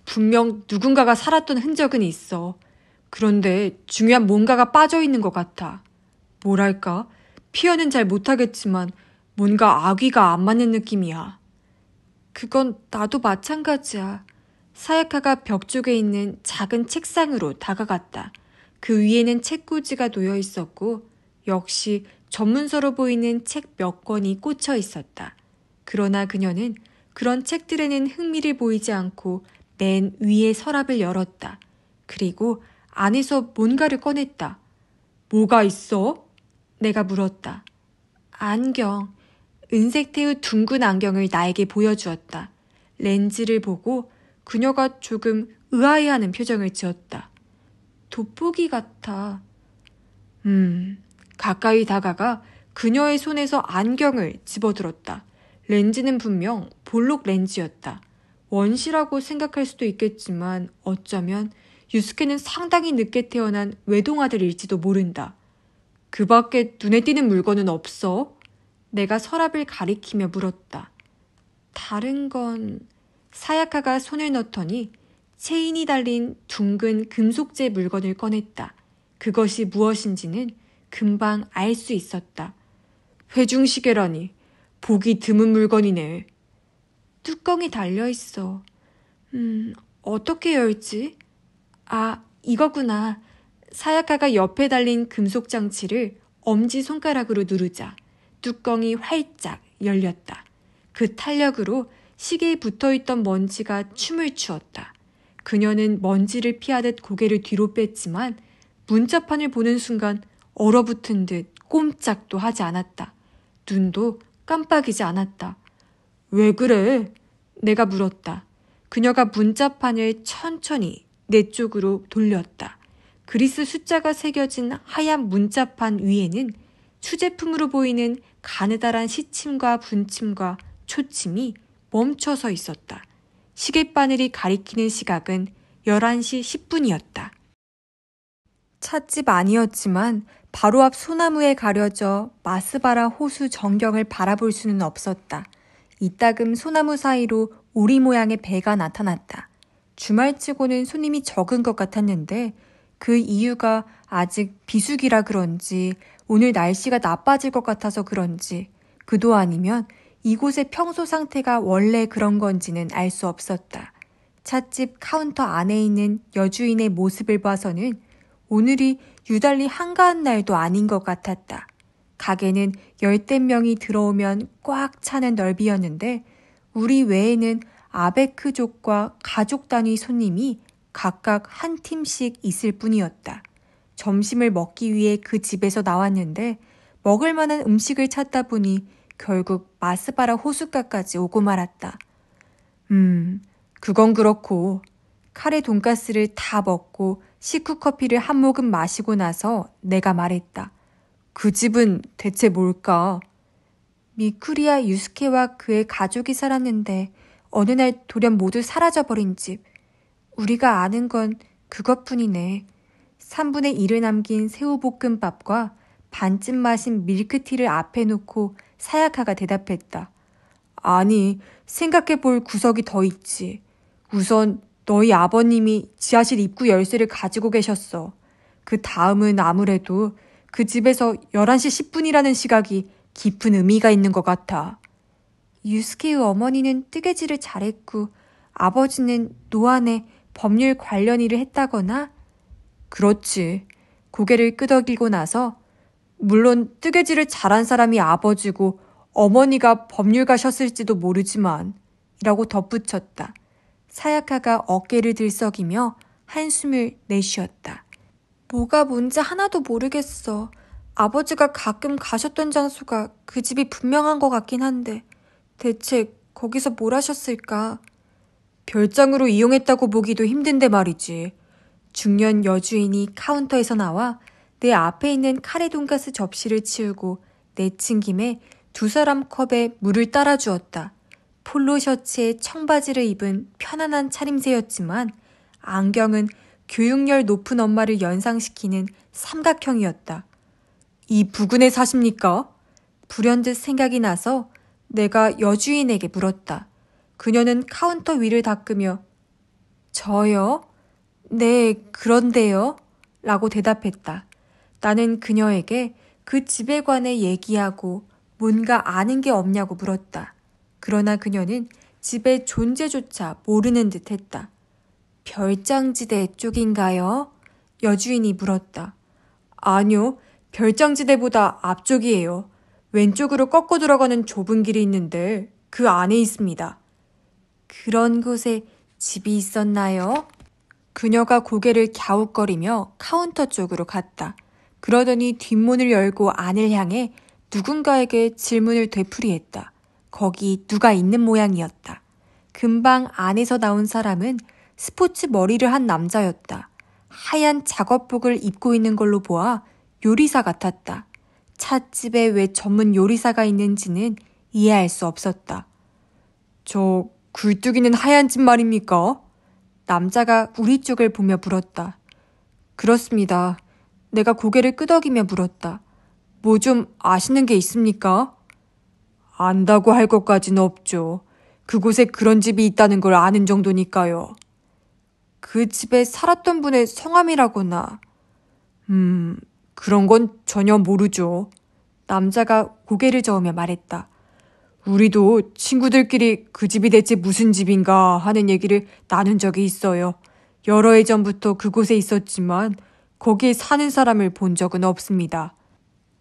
분명 누군가가 살았던 흔적은 있어. 그런데 중요한 뭔가가 빠져있는 것 같아. 뭐랄까? 표현은 잘 못하겠지만 뭔가 아귀가 안 맞는 느낌이야. 그건 나도 마찬가지야. 사야카가 벽 쪽에 있는 작은 책상으로 다가갔다. 그 위에는 책꽂이가 놓여 있었고 역시 전문서로 보이는 책 몇 권이 꽂혀 있었다. 그러나 그녀는 그런 책들에는 흥미를 보이지 않고 맨 위에 서랍을 열었다. 그리고 안에서 뭔가를 꺼냈다. 뭐가 있어? 내가 물었다. 안경. 은색태의 둥근 안경을 나에게 보여주었다. 렌즈를 보고 그녀가 조금 의아해하는 표정을 지었다. 돋보기 같아. 가까이 다가가 그녀의 손에서 안경을 집어들었다. 렌즈는 분명 볼록 렌즈였다. 원시라고 생각할 수도 있겠지만 어쩌면 유스케는 상당히 늦게 태어난 외동아들일지도 모른다. 그 밖에 눈에 띄는 물건은 없어? 내가 서랍을 가리키며 물었다. 다른 건... 사야카가 손을 넣더니 체인이 달린 둥근 금속재 물건을 꺼냈다. 그것이 무엇인지는 금방 알 수 있었다. 회중시계라니. 보기 드문 물건이네. 뚜껑이 달려있어. 어떻게 열지? 아, 이거구나. 사야카가 옆에 달린 금속 장치를 엄지손가락으로 누르자 뚜껑이 활짝 열렸다. 그 탄력으로 시계에 붙어있던 먼지가 춤을 추었다. 그녀는 먼지를 피하듯 고개를 뒤로 뺐지만 문자판을 보는 순간 얼어붙은 듯 꼼짝도 하지 않았다. 눈도 깜빡이지 않았다. 왜 그래? 내가 물었다. 그녀가 문자판을 천천히 내 쪽으로 돌렸다. 그리스 숫자가 새겨진 하얀 문자판 위에는 수제품으로 보이는 가느다란 시침과 분침과 초침이 멈춰서 있었다. 시계바늘이 가리키는 시각은 11시 10분이었다. 찻집 아니었지만 바로 앞 소나무에 가려져 마스바라 호수 전경을 바라볼 수는 없었다. 이따금 소나무 사이로 오리 모양의 배가 나타났다. 주말치고는 손님이 적은 것 같았는데 그 이유가 아직 비수기라 그런지 오늘 날씨가 나빠질 것 같아서 그런지 그도 아니면 이곳의 평소 상태가 원래 그런 건지는 알 수 없었다. 찻집 카운터 안에 있는 여주인의 모습을 봐서는 오늘이 유달리 한가한 날도 아닌 것 같았다. 가게는 10대 명이 들어오면 꽉 차는 넓이였는데 우리 외에는 아베크족과 가족 단위 손님이 각각 한 팀씩 있을 뿐이었다. 점심을 먹기 위해 그 집에서 나왔는데 먹을 만한 음식을 찾다 보니 결국 마스바라 호숫가까지 오고 말았다. 그건 그렇고 카레 돈가스를 다 먹고 식후 커피를 한 모금 마시고 나서 내가 말했다. 그 집은 대체 뭘까? 미쿠리와 유스케와 그의 가족이 살았는데 어느 날 돌연 모두 사라져버린 집. 우리가 아는 건 그것뿐이네. 3분의 1을 남긴 새우볶음밥과 반쯤 마신 밀크티를 앞에 놓고 사야카가 대답했다. 아니, 생각해볼 구석이 더 있지. 우선 너희 아버님이 지하실 입구 열쇠를 가지고 계셨어. 그 다음은 아무래도 그 집에서 11시 10분이라는 시각이 깊은 의미가 있는 것 같아. 유스케의 어머니는 뜨개질을 잘했고 아버지는 노안에 법률 관련 일을 했다거나? 그렇지. 고개를 끄덕이고 나서 물론 뜨개질을 잘한 사람이 아버지고 어머니가 법률가셨을지도 모르지만 이라고 덧붙였다. 사야카가 어깨를 들썩이며 한숨을 내쉬었다. 뭐가 뭔지 하나도 모르겠어. 아버지가 가끔 가셨던 장소가 그 집이 분명한 것 같긴 한데 대체 거기서 뭘 하셨을까? 별장으로 이용했다고 보기도 힘든데 말이지. 중년 여주인이 카운터에서 나와 내 앞에 있는 카레 돈가스 접시를 치우고 내친 김에 두 사람 컵에 물을 따라주었다. 폴로 셔츠에 청바지를 입은 편안한 차림새였지만 안경은 교육열 높은 엄마를 연상시키는 삼각형이었다. 이 부근에 사십니까? 불현듯 생각이 나서 내가 여주인에게 물었다. 그녀는 카운터 위를 닦으며 저요? 네, 그런데요? 라고 대답했다. 나는 그녀에게 그 집에 관해 얘기하고 뭔가 아는 게 없냐고 물었다. 그러나 그녀는 집의 존재조차 모르는 듯 했다. 별장지대 쪽인가요? 여주인이 물었다. 아니요, 별장지대보다 앞쪽이에요. 왼쪽으로 꺾어 들어가는 좁은 길이 있는데 그 안에 있습니다. 그런 곳에 집이 있었나요? 그녀가 고개를 갸웃거리며 카운터 쪽으로 갔다. 그러더니 뒷문을 열고 안을 향해 누군가에게 질문을 되풀이했다. 거기 누가 있는 모양이었다. 금방 안에서 나온 사람은 스포츠 머리를 한 남자였다. 하얀 작업복을 입고 있는 걸로 보아 요리사 같았다. 찻집에 왜 전문 요리사가 있는지는 이해할 수 없었다. 저 굴뚝이는 하얀 집 말입니까? 남자가 우리 쪽을 보며 물었다. 그렇습니다. 내가 고개를 끄덕이며 물었다. 뭐 좀 아시는 게 있습니까? 안다고 할 것까지는 없죠. 그곳에 그런 집이 있다는 걸 아는 정도니까요. 그 집에 살았던 분의 성함이라거나. 그런 건 전혀 모르죠. 남자가 고개를 저으며 말했다. 우리도 친구들끼리 그 집이 대체 무슨 집인가 하는 얘기를 나눈 적이 있어요. 여러 해 전부터 그곳에 있었지만 거기에 사는 사람을 본 적은 없습니다.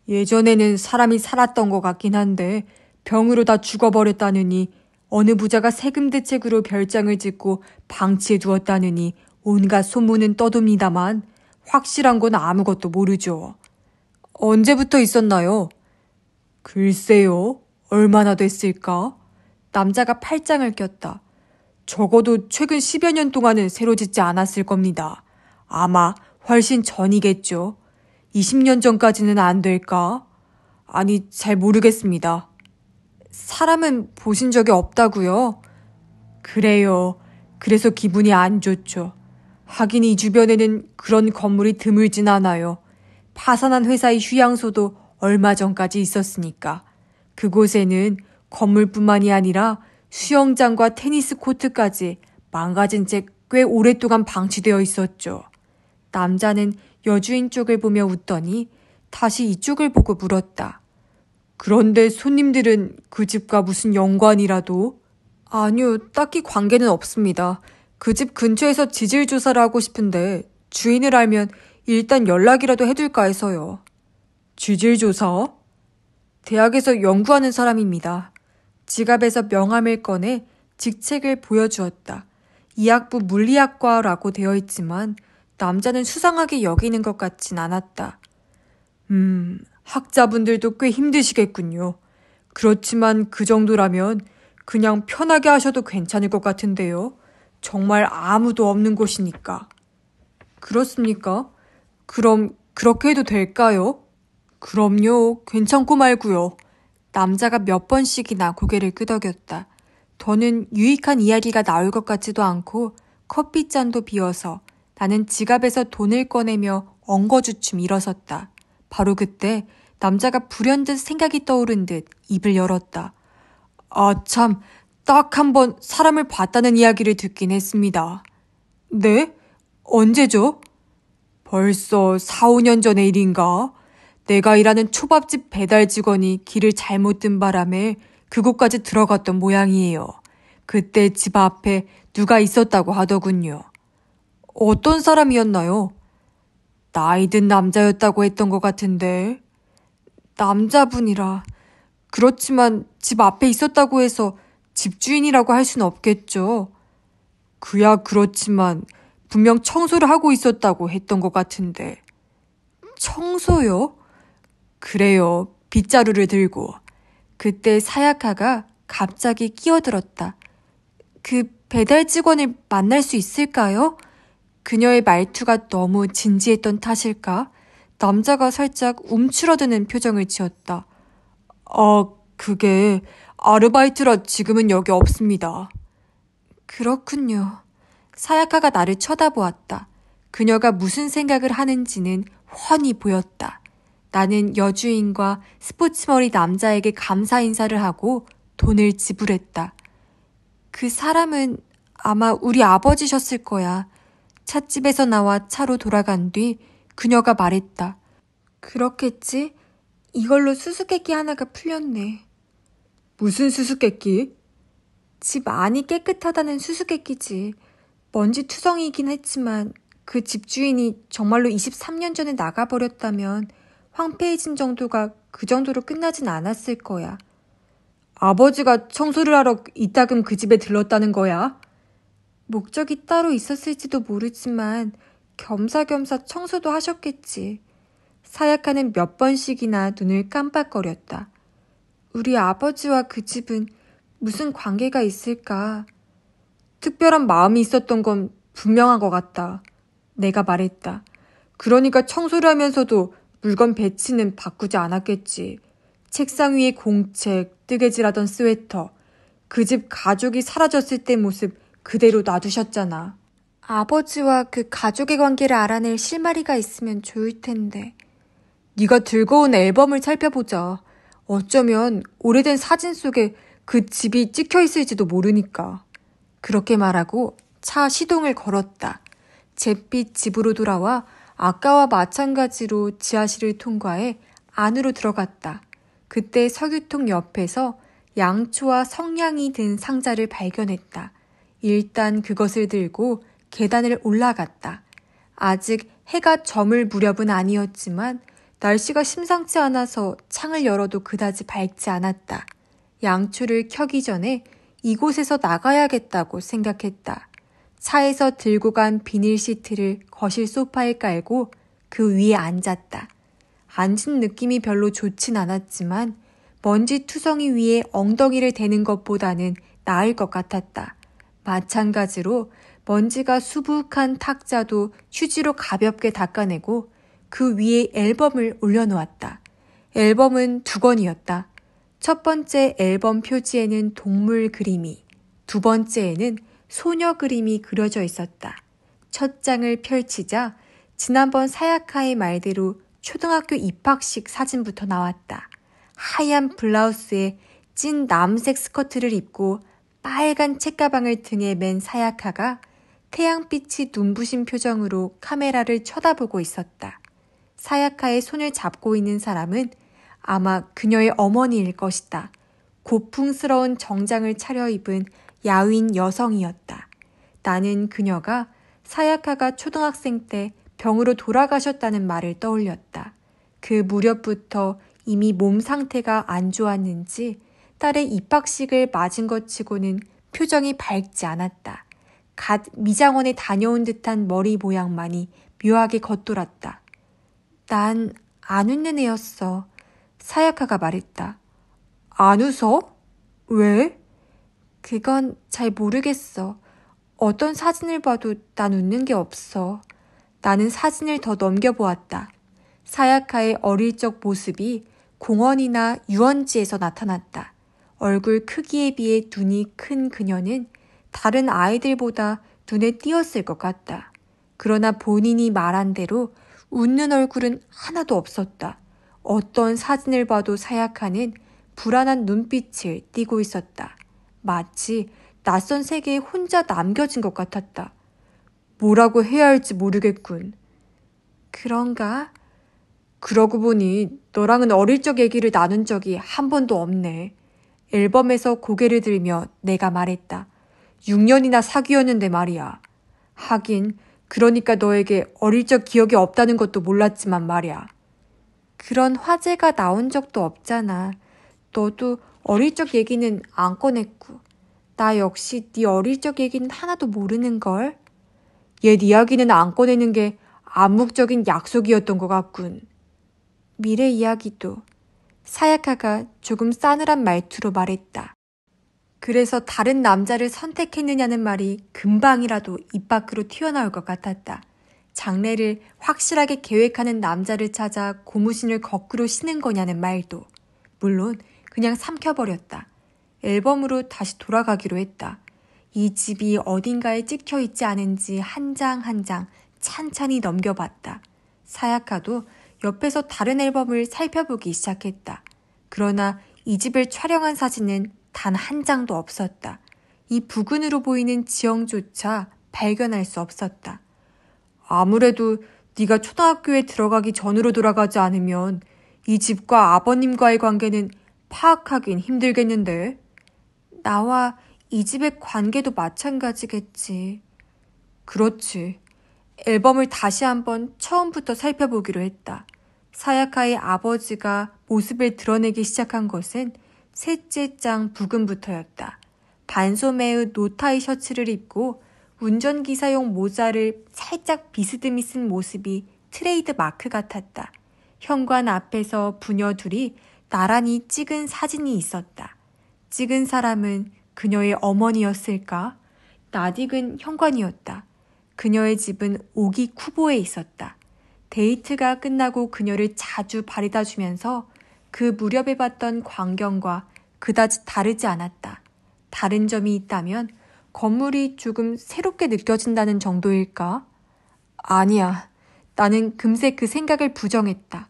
예전에는 사람이 살았던 것 같긴 한데 병으로 다 죽어버렸다느니 어느 부자가 세금 대책으로 별장을 짓고 방치해 두었다느니 온갖 소문은 떠돕니다만 확실한 건 아무것도 모르죠. 언제부터 있었나요? 글쎄요. 얼마나 됐을까? 남자가 팔짱을 꼈다. 적어도 최근 10여 년 동안은 새로 짓지 않았을 겁니다. 아마 훨씬 전이겠죠. 20년 전까지는 안 될까? 아니, 잘 모르겠습니다. 사람은 보신 적이 없다고요? 그래요. 그래서 기분이 안 좋죠. 하긴 이 주변에는 그런 건물이 드물진 않아요. 파산한 회사의 휴양소도 얼마 전까지 있었으니까. 그곳에는 건물뿐만이 아니라 수영장과 테니스 코트까지 망가진 채 꽤 오랫동안 방치되어 있었죠. 남자는 여주인 쪽을 보며 웃더니 다시 이쪽을 보고 물었다. 그런데 손님들은 그 집과 무슨 연관이라도? 아니요, 딱히 관계는 없습니다. 그 집 근처에서 지질 조사를 하고 싶은데 주인을 알면 일단 연락이라도 해둘까 해서요. 지질 조사? 대학에서 연구하는 사람입니다. 지갑에서 명함을 꺼내 직책을 보여주었다. 이학부 물리학과라고 되어 있지만 남자는 수상하게 여기는 것 같진 않았다. 학자분들도 꽤 힘드시겠군요. 그렇지만 그 정도라면 그냥 편하게 하셔도 괜찮을 것 같은데요. 정말 아무도 없는 곳이니까. 그렇습니까? 그럼 그렇게 해도 될까요? 그럼요. 괜찮고 말고요. 남자가 몇 번씩이나 고개를 끄덕였다. 더는 유익한 이야기가 나올 것 같지도 않고 커피잔도 비어서 나는 지갑에서 돈을 꺼내며 엉거주춤 일어섰다. 바로 그때 남자가 불현듯 생각이 떠오른 듯 입을 열었다. 아, 참, 딱 한 번 사람을 봤다는 이야기를 듣긴 했습니다. 네? 언제죠? 벌써 4, 5년 전의 일인가? 내가 일하는 초밥집 배달 직원이 길을 잘못 든 바람에 그곳까지 들어갔던 모양이에요. 그때 집 앞에 누가 있었다고 하더군요. 어떤 사람이었나요? 나이 든 남자였다고 했던 것 같은데. 남자분이라. 그렇지만 집 앞에 있었다고 해서 집주인이라고 할 순 없겠죠. 그야 그렇지만 분명 청소를 하고 있었다고 했던 것 같은데. 청소요? 그래요. 빗자루를 들고. 그때 사야카가 갑자기 끼어들었다. 그 배달 직원을 만날 수 있을까요? 그녀의 말투가 너무 진지했던 탓일까? 남자가 살짝 움츠러드는 표정을 지었다. 그게 아르바이트라 지금은 여기 없습니다. 그렇군요. 사야카가 나를 쳐다보았다. 그녀가 무슨 생각을 하는지는 훤히 보였다. 나는 여주인과 스포츠머리 남자에게 감사 인사를 하고 돈을 지불했다. 그 사람은 아마 우리 아버지셨을 거야. 찻집에서 나와 차로 돌아간 뒤 그녀가 말했다. 그렇겠지? 이걸로 수수께끼 하나가 풀렸네. 무슨 수수께끼? 집 안이 깨끗하다는 수수께끼지. 먼지 투성이긴 했지만 그 집주인이 정말로 23년 전에 나가버렸다면 황폐해진 정도가 그 정도로 끝나진 않았을 거야. 아버지가 청소를 하러 이따금 그 집에 들렀다는 거야? 목적이 따로 있었을지도 모르지만 겸사겸사 청소도 하셨겠지. 사야카는 몇 번씩이나 눈을 깜빡거렸다. 우리 아버지와 그 집은 무슨 관계가 있을까? 특별한 마음이 있었던 건 분명한 것 같다. 내가 말했다. 그러니까 청소를 하면서도 물건 배치는 바꾸지 않았겠지. 책상 위에 공책, 뜨개질하던 스웨터, 그 집 가족이 사라졌을 때 모습 그대로 놔두셨잖아. 아버지와 그 가족의 관계를 알아낼 실마리가 있으면 좋을 텐데. 네가 들고 온 앨범을 살펴보자. 어쩌면 오래된 사진 속에 그 집이 찍혀 있을지도 모르니까. 그렇게 말하고 차 시동을 걸었다. 잿빛 집으로 돌아와 아까와 마찬가지로 지하실을 통과해 안으로 들어갔다. 그때 석유통 옆에서 양초와 성냥이 든 상자를 발견했다. 일단 그것을 들고 계단을 올라갔다. 아직 해가 저물 무렵은 아니었지만 날씨가 심상치 않아서 창을 열어도 그다지 밝지 않았다. 양초를 켜기 전에 이곳에서 나가야겠다고 생각했다. 차에서 들고 간 비닐 시트를 거실 소파에 깔고 그 위에 앉았다. 앉은 느낌이 별로 좋진 않았지만 먼지 투성이 위에 엉덩이를 대는 것보다는 나을 것 같았다. 마찬가지로 먼지가 수북한 탁자도 휴지로 가볍게 닦아내고 그 위에 앨범을 올려놓았다. 앨범은 2권이었다. 첫 번째 앨범 표지에는 동물 그림이, 두 번째에는 소녀 그림이 그려져 있었다. 첫 장을 펼치자 지난번 사야카의 말대로 초등학교 입학식 사진부터 나왔다. 하얀 블라우스에 찐 남색 스커트를 입고 빨간 책가방을 등에 맨 사야카가 태양빛이 눈부신 표정으로 카메라를 쳐다보고 있었다. 사야카의 손을 잡고 있는 사람은 아마 그녀의 어머니일 것이다. 고풍스러운 정장을 차려입은 야윈 여성이었다. 나는 그녀가 사야카가 초등학생 때 병으로 돌아가셨다는 말을 떠올렸다. 그 무렵부터 이미 몸 상태가 안 좋았는지 딸의 입학식을 맞은 것 치고는 표정이 밝지 않았다. 갓 미장원에 다녀온 듯한 머리 모양만이 묘하게 겉돌았다. 난 안 웃는 애였어. 사야카가 말했다. 안 웃어? 왜? 그건 잘 모르겠어. 어떤 사진을 봐도 난 웃는 게 없어. 나는 사진을 더 넘겨보았다. 사야카의 어릴 적 모습이 공원이나 유원지에서 나타났다. 얼굴 크기에 비해 눈이 큰 그녀는 다른 아이들보다 눈에 띄었을 것 같다. 그러나 본인이 말한 대로 웃는 얼굴은 하나도 없었다. 어떤 사진을 봐도 사야카는 불안한 눈빛을 띠고 있었다. 마치 낯선 세계에 혼자 남겨진 것 같았다. 뭐라고 해야 할지 모르겠군. 그런가? 그러고 보니 너랑은 어릴 적 얘기를 나눈 적이 한 번도 없네. 앨범에서 고개를 들며 내가 말했다. 6년이나 사귀었는데 말이야. 하긴 그러니까 너에게 어릴 적 기억이 없다는 것도 몰랐지만 말이야. 그런 화제가 나온 적도 없잖아. 너도 어릴 적 얘기는 안 꺼냈고. 나 역시 네 어릴 적 얘기는 하나도 모르는걸. 옛 이야기는 안 꺼내는 게 암묵적인 약속이었던 것 같군. 미래 이야기도. 사야카가 조금 싸늘한 말투로 말했다. 그래서 다른 남자를 선택했느냐는 말이 금방이라도 입 밖으로 튀어나올 것 같았다. 장래를 확실하게 계획하는 남자를 찾아 고무신을 거꾸로 신은 거냐는 말도. 물론 그냥 삼켜버렸다. 앨범으로 다시 돌아가기로 했다. 이 집이 어딘가에 찍혀 있지 않은지 한 장 한 장 찬찬히 넘겨봤다. 사야카도 옆에서 다른 앨범을 살펴보기 시작했다. 그러나 이 집을 촬영한 사진은 단 한 장도 없었다. 이 부근으로 보이는 지형조차 발견할 수 없었다. 아무래도 네가 초등학교에 들어가기 전으로 돌아가지 않으면 이 집과 아버님과의 관계는 파악하긴 힘들겠는데. 나와 이 집의 관계도 마찬가지겠지. 그렇지. 앨범을 다시 한번 처음부터 살펴보기로 했다. 사야카의 아버지가 모습을 드러내기 시작한 것은 셋째 장 부근부터였다. 반소매의 노타이 셔츠를 입고 운전기사용 모자를 살짝 비스듬히 쓴 모습이 트레이드 마크 같았다. 현관 앞에서 부녀 둘이 나란히 찍은 사진이 있었다. 찍은 사람은 그녀의 어머니였을까? 낯익은 현관이었다. 그녀의 집은 오기쿠보에 있었다. 데이트가 끝나고 그녀를 자주 바래다 주면서 그 무렵에 봤던 광경과 그다지 다르지 않았다. 다른 점이 있다면 건물이 조금 새롭게 느껴진다는 정도일까? 아니야. 나는 금세 그 생각을 부정했다.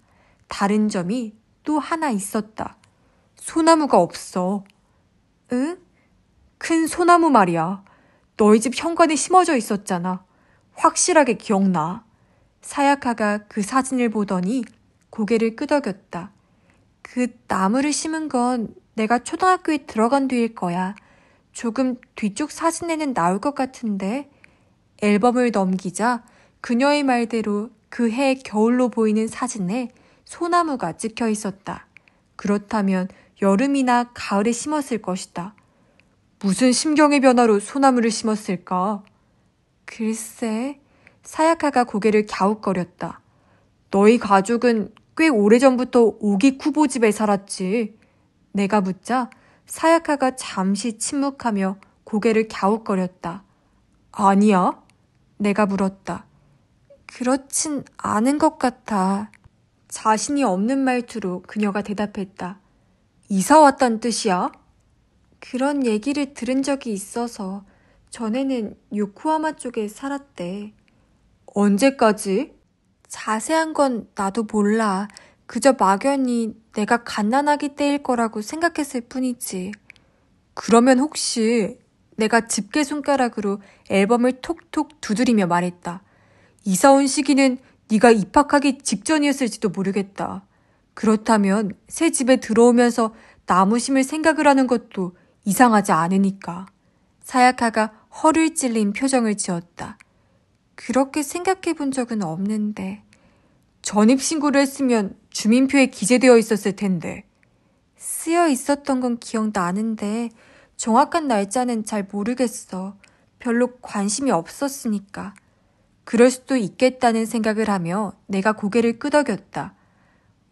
다른 점이 또 하나 있었다. 소나무가 없어. 응? 큰 소나무 말이야. 너희 집 현관에 심어져 있었잖아. 확실하게 기억나. 사야카가 그 사진을 보더니 고개를 끄덕였다. 그 나무를 심은 건 내가 초등학교에 들어간 뒤일 거야. 조금 뒤쪽 사진에는 나올 것 같은데. 앨범을 넘기자 그녀의 말대로 그 해 겨울로 보이는 사진에 소나무가 찍혀 있었다. 그렇다면 여름이나 가을에 심었을 것이다. 무슨 심경의 변화로 소나무를 심었을까? 글쎄, 사야카가 고개를 갸웃거렸다. 너희 가족은 꽤 오래전부터 오기쿠보 집에 살았지. 내가 묻자 사야카가 잠시 침묵하며 고개를 갸웃거렸다. 아니야? 내가 물었다. 그렇진 않은 것 같아. 자신이 없는 말투로 그녀가 대답했다. 이사 왔단 뜻이야? 그런 얘기를 들은 적이 있어서 전에는 요코하마 쪽에 살았대. 언제까지? 자세한 건 나도 몰라. 그저 막연히 내가 갓난아기 때일 거라고 생각했을 뿐이지. 그러면 혹시 내가 집게 손가락으로 앨범을 톡톡 두드리며 말했다. 이사 온 시기는 네가 입학하기 직전이었을지도 모르겠다. 그렇다면 새 집에 들어오면서 나무 심을 생각을 하는 것도 이상하지 않으니까. 사야카가 허를 찔린 표정을 지었다. 그렇게 생각해 본 적은 없는데. 전입신고를 했으면 주민표에 기재되어 있었을 텐데. 쓰여 있었던 건 기억나는데 정확한 날짜는 잘 모르겠어. 별로 관심이 없었으니까. 그럴 수도 있겠다는 생각을 하며 내가 고개를 끄덕였다.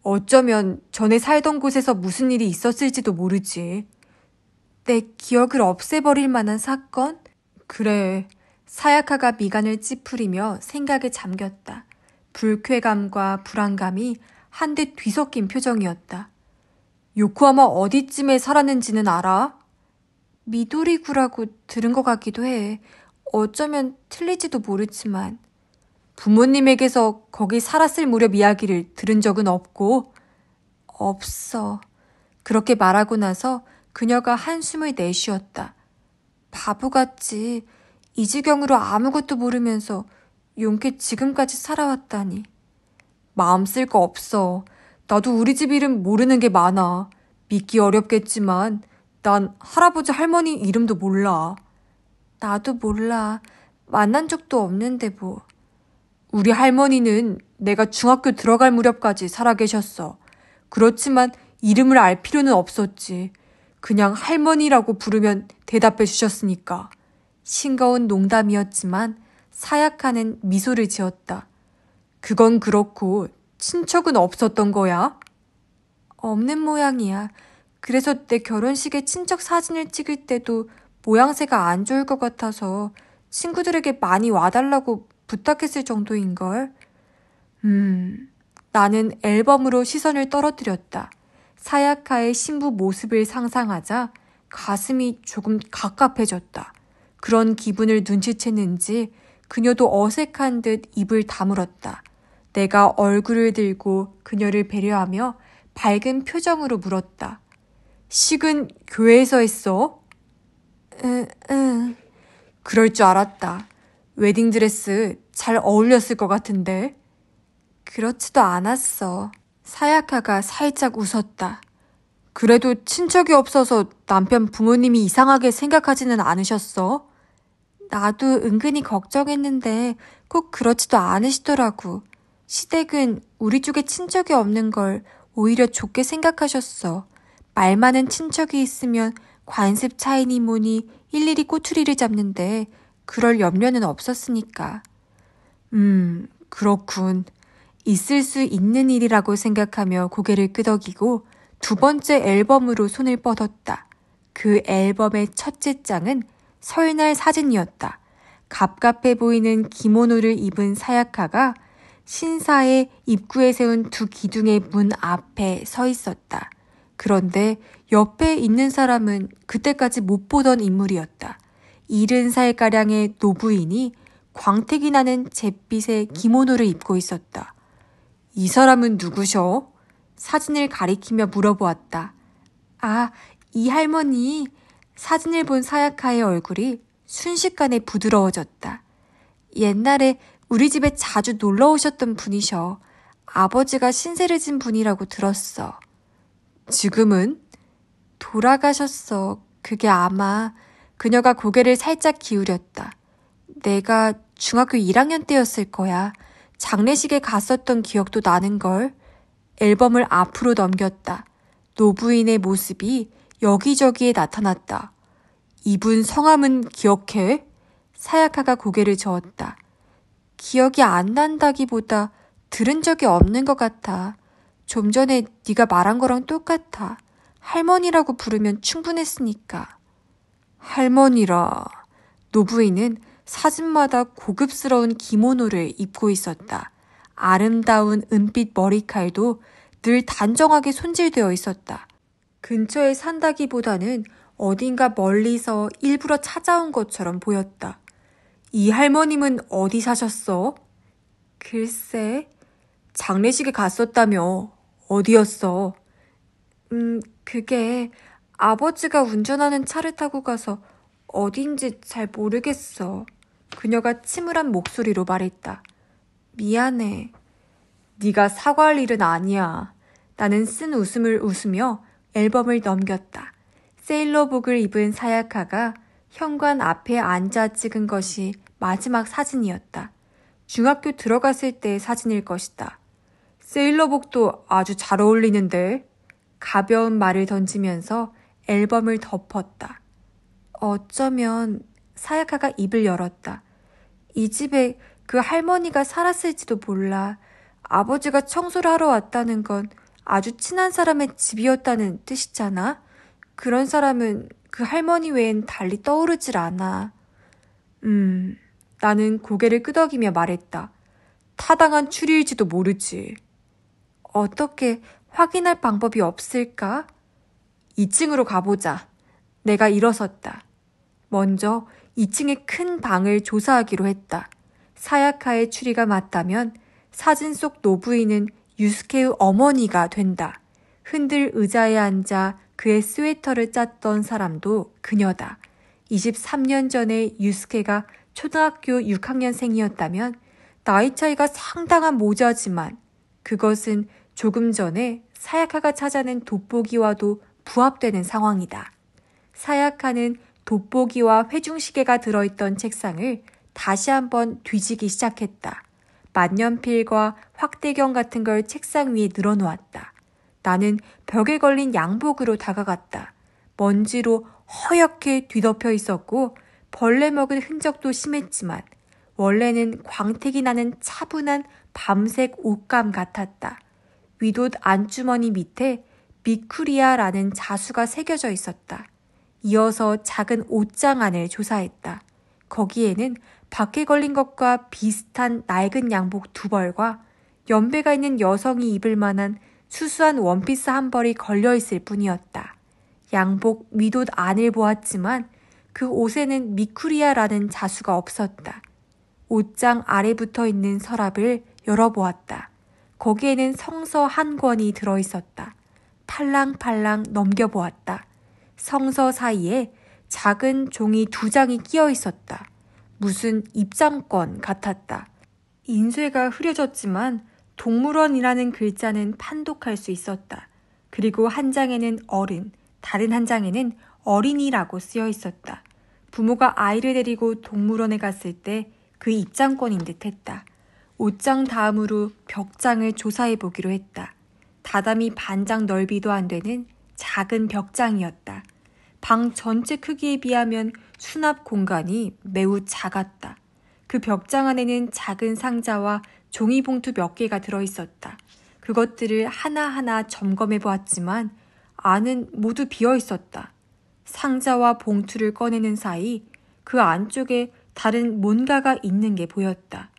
어쩌면 전에 살던 곳에서 무슨 일이 있었을지도 모르지. 내 기억을 없애버릴 만한 사건? 그래. 사야카가 미간을 찌푸리며 생각에 잠겼다. 불쾌감과 불안감이 한데 뒤섞인 표정이었다. 요코하마 어디쯤에 살았는지는 알아? 미도리구라고 들은 것 같기도 해. 어쩌면 틀리지도 모르지만. 부모님에게서 거기 살았을 무렵 이야기를 들은 적은 없고? 없어. 그렇게 말하고 나서 그녀가 한숨을 내쉬었다. 바보같이 이 지경으로 아무것도 모르면서 용케 지금까지 살아왔다니. 마음 쓸 거 없어. 나도 우리 집 이름 모르는 게 많아. 믿기 어렵겠지만 난 할아버지 할머니 이름도 몰라. 나도 몰라. 만난 적도 없는데 뭐. 우리 할머니는 내가 중학교 들어갈 무렵까지 살아계셨어. 그렇지만 이름을 알 필요는 없었지. 그냥 할머니라고 부르면 대답해 주셨으니까. 싱거운 농담이었지만 사약하는 미소를 지었다. 그건 그렇고 친척은 없었던 거야? 없는 모양이야. 그래서 내 결혼식에 친척 사진을 찍을 때도 모양새가 안 좋을 것 같아서 친구들에게 많이 와달라고 부탁했을 정도인걸. 나는 앨범으로 시선을 떨어뜨렸다. 사야카의 신부 모습을 상상하자 가슴이 조금 갑갑해졌다. 그런 기분을 눈치챘는지 그녀도 어색한 듯 입을 다물었다. 내가 얼굴을 들고 그녀를 배려하며 밝은 표정으로 물었다. 식은 교회에서 했어? 응. 그럴 줄 알았다. 웨딩드레스 잘 어울렸을 것 같은데. 그렇지도 않았어. 사야카가 살짝 웃었다. 그래도 친척이 없어서 남편 부모님이 이상하게 생각하지는 않으셨어? 나도 은근히 걱정했는데 꼭 그렇지도 않으시더라고. 시댁은 우리 쪽에 친척이 없는 걸 오히려 좋게 생각하셨어. 말 많은 친척이 있으면 관습 차이니 뭐니 일일이 꼬투리를 잡는데 그럴 염려는 없었으니까. 그렇군. 있을 수 있는 일이라고 생각하며 고개를 끄덕이고 두 번째 앨범으로 손을 뻗었다. 그 앨범의 첫째 장은 설날 사진이었다. 갑갑해 보이는 기모노를 입은 사야카가 신사의 입구에 세운 두 기둥의 문 앞에 서 있었다. 그런데 옆에 있는 사람은 그때까지 못 보던 인물이었다. 70살가량의 노부인이 광택이 나는 잿빛의 기모노를 입고 있었다. 이 사람은 누구셔? 사진을 가리키며 물어보았다. 아, 이 할머니. 사진을 본 사야카의 얼굴이 순식간에 부드러워졌다. 옛날에 우리 집에 자주 놀러 오셨던 분이셔. 아버지가 신세를 진 분이라고 들었어. 지금은? 돌아가셨어. 그게 아마. 그녀가 고개를 살짝 기울였다. 내가 중학교 1학년 때였을 거야. 장례식에 갔었던 기억도 나는걸. 앨범을 앞으로 넘겼다. 노부인의 모습이 여기저기에 나타났다. 이분 성함은 기억해? 사야카가 고개를 저었다. 기억이 안 난다기보다 들은 적이 없는 것 같아. 좀 전에 네가 말한 거랑 똑같아. 할머니라고 부르면 충분했으니까. 할머니라. 노부인은 사진마다 고급스러운 기모노를 입고 있었다. 아름다운 은빛 머리칼도 늘 단정하게 손질되어 있었다. 근처에 산다기보다는 어딘가 멀리서 일부러 찾아온 것처럼 보였다. 이 할머님은 어디 사셨어? 글쎄, 장례식에 갔었다며. 어디였어? 그게 아버지가 운전하는 차를 타고 가서 어딘지 잘 모르겠어. 그녀가 침울한 목소리로 말했다. 미안해. 네가 사과할 일은 아니야. 나는 쓴 웃음을 웃으며 앨범을 넘겼다. 세일러복을 입은 사야카가 현관 앞에 앉아 찍은 것이 마지막 사진이었다. 중학교 들어갔을 때의 사진일 것이다. 세일러복도 아주 잘 어울리는데. 가벼운 말을 던지면서 앨범을 덮었다. 어쩌면 사야카가 입을 열었다. 이 집에 그 할머니가 살았을지도 몰라. 아버지가 청소를 하러 왔다는 건 아주 친한 사람의 집이었다는 뜻이잖아. 그런 사람은 그 할머니 외엔 달리 떠오르질 않아. 나는 고개를 끄덕이며 말했다. 타당한 추리일지도 모르지. 어떻게 확인할 방법이 없을까? 2층으로 가보자. 내가 일어섰다. 먼저 2층의 큰 방을 조사하기로 했다. 사야카의 추리가 맞다면 사진 속 노부인은 유스케의 어머니가 된다. 흔들 의자에 앉아 그의 스웨터를 짰던 사람도 그녀다. 23년 전에 유스케가 초등학교 6학년생이었다면 나이 차이가 상당한 모자지만 그것은 조금 전에 사야카가 찾아낸 돋보기와도 부합되는 상황이다. 사야카는 돋보기와 회중시계가 들어있던 책상을 다시 한번 뒤지기 시작했다. 만년필과 확대경 같은 걸 책상 위에 늘어놓았다. 나는 벽에 걸린 양복으로 다가갔다. 먼지로 허옇게 뒤덮여 있었고 벌레 먹은 흔적도 심했지만 원래는 광택이 나는 차분한 밤색 옷감 같았다. 윗옷 안주머니 밑에 미쿠리아라는 자수가 새겨져 있었다. 이어서 작은 옷장 안을 조사했다. 거기에는 밖에 걸린 것과 비슷한 낡은 양복 2벌과 연배가 있는 여성이 입을 만한 수수한 원피스 1벌이 걸려있을 뿐이었다. 양복 윗옷 안을 보았지만 그 옷에는 미쿠리아라는 자수가 없었다. 옷장 아래 붙어 있는 서랍을 열어보았다. 거기에는 성서 한 권이 들어있었다. 팔랑팔랑 넘겨보았다. 성서 사이에 작은 종이 2장이 끼어 있었다. 무슨 입장권 같았다. 인쇄가 흐려졌지만 동물원이라는 글자는 판독할 수 있었다. 그리고 한 장에는 어른, 다른 한 장에는 어린이라고 쓰여 있었다. 부모가 아이를 데리고 동물원에 갔을 때 그 입장권인 듯 했다. 옷장 다음으로 벽장을 조사해 보기로 했다. 다다미 반장 넓이도 안 되는 작은 벽장이었다. 방 전체 크기에 비하면 수납 공간이 매우 작았다. 그 벽장 안에는 작은 상자와 종이봉투 몇 개가 들어있었다. 그것들을 하나하나 점검해 보았지만 안은 모두 비어 있었다. 상자와 봉투를 꺼내는 사이 그 안쪽에 다른 뭔가가 있는 게 보였다.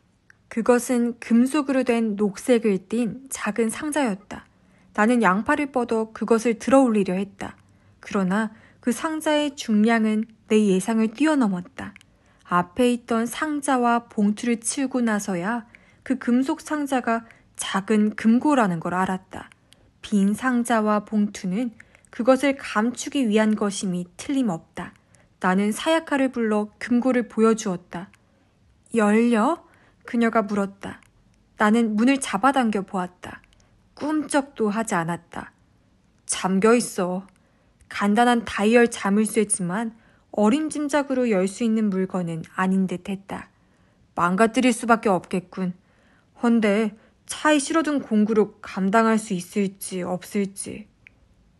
그것은 금속으로 된 녹색을 띤 작은 상자였다. 나는 양팔을 뻗어 그것을 들어 올리려 했다. 그러나 그 상자의 중량은 내 예상을 뛰어넘었다. 앞에 있던 상자와 봉투를 치우고 나서야 그 금속 상자가 작은 금고라는 걸 알았다. 빈 상자와 봉투는 그것을 감추기 위한 것임이 틀림없다. 나는 사야카를 불러 금고를 보여주었다. 열려? 그녀가 물었다. 나는 문을 잡아당겨 보았다. 꿈쩍도 하지 않았다. 잠겨 있어. 간단한 다이얼 자물쇠지만 어림짐작으로 열 수 있는 물건은 아닌 듯 했다. 망가뜨릴 수밖에 없겠군. 헌데 차에 실어둔 공구로 감당할 수 있을지 없을지.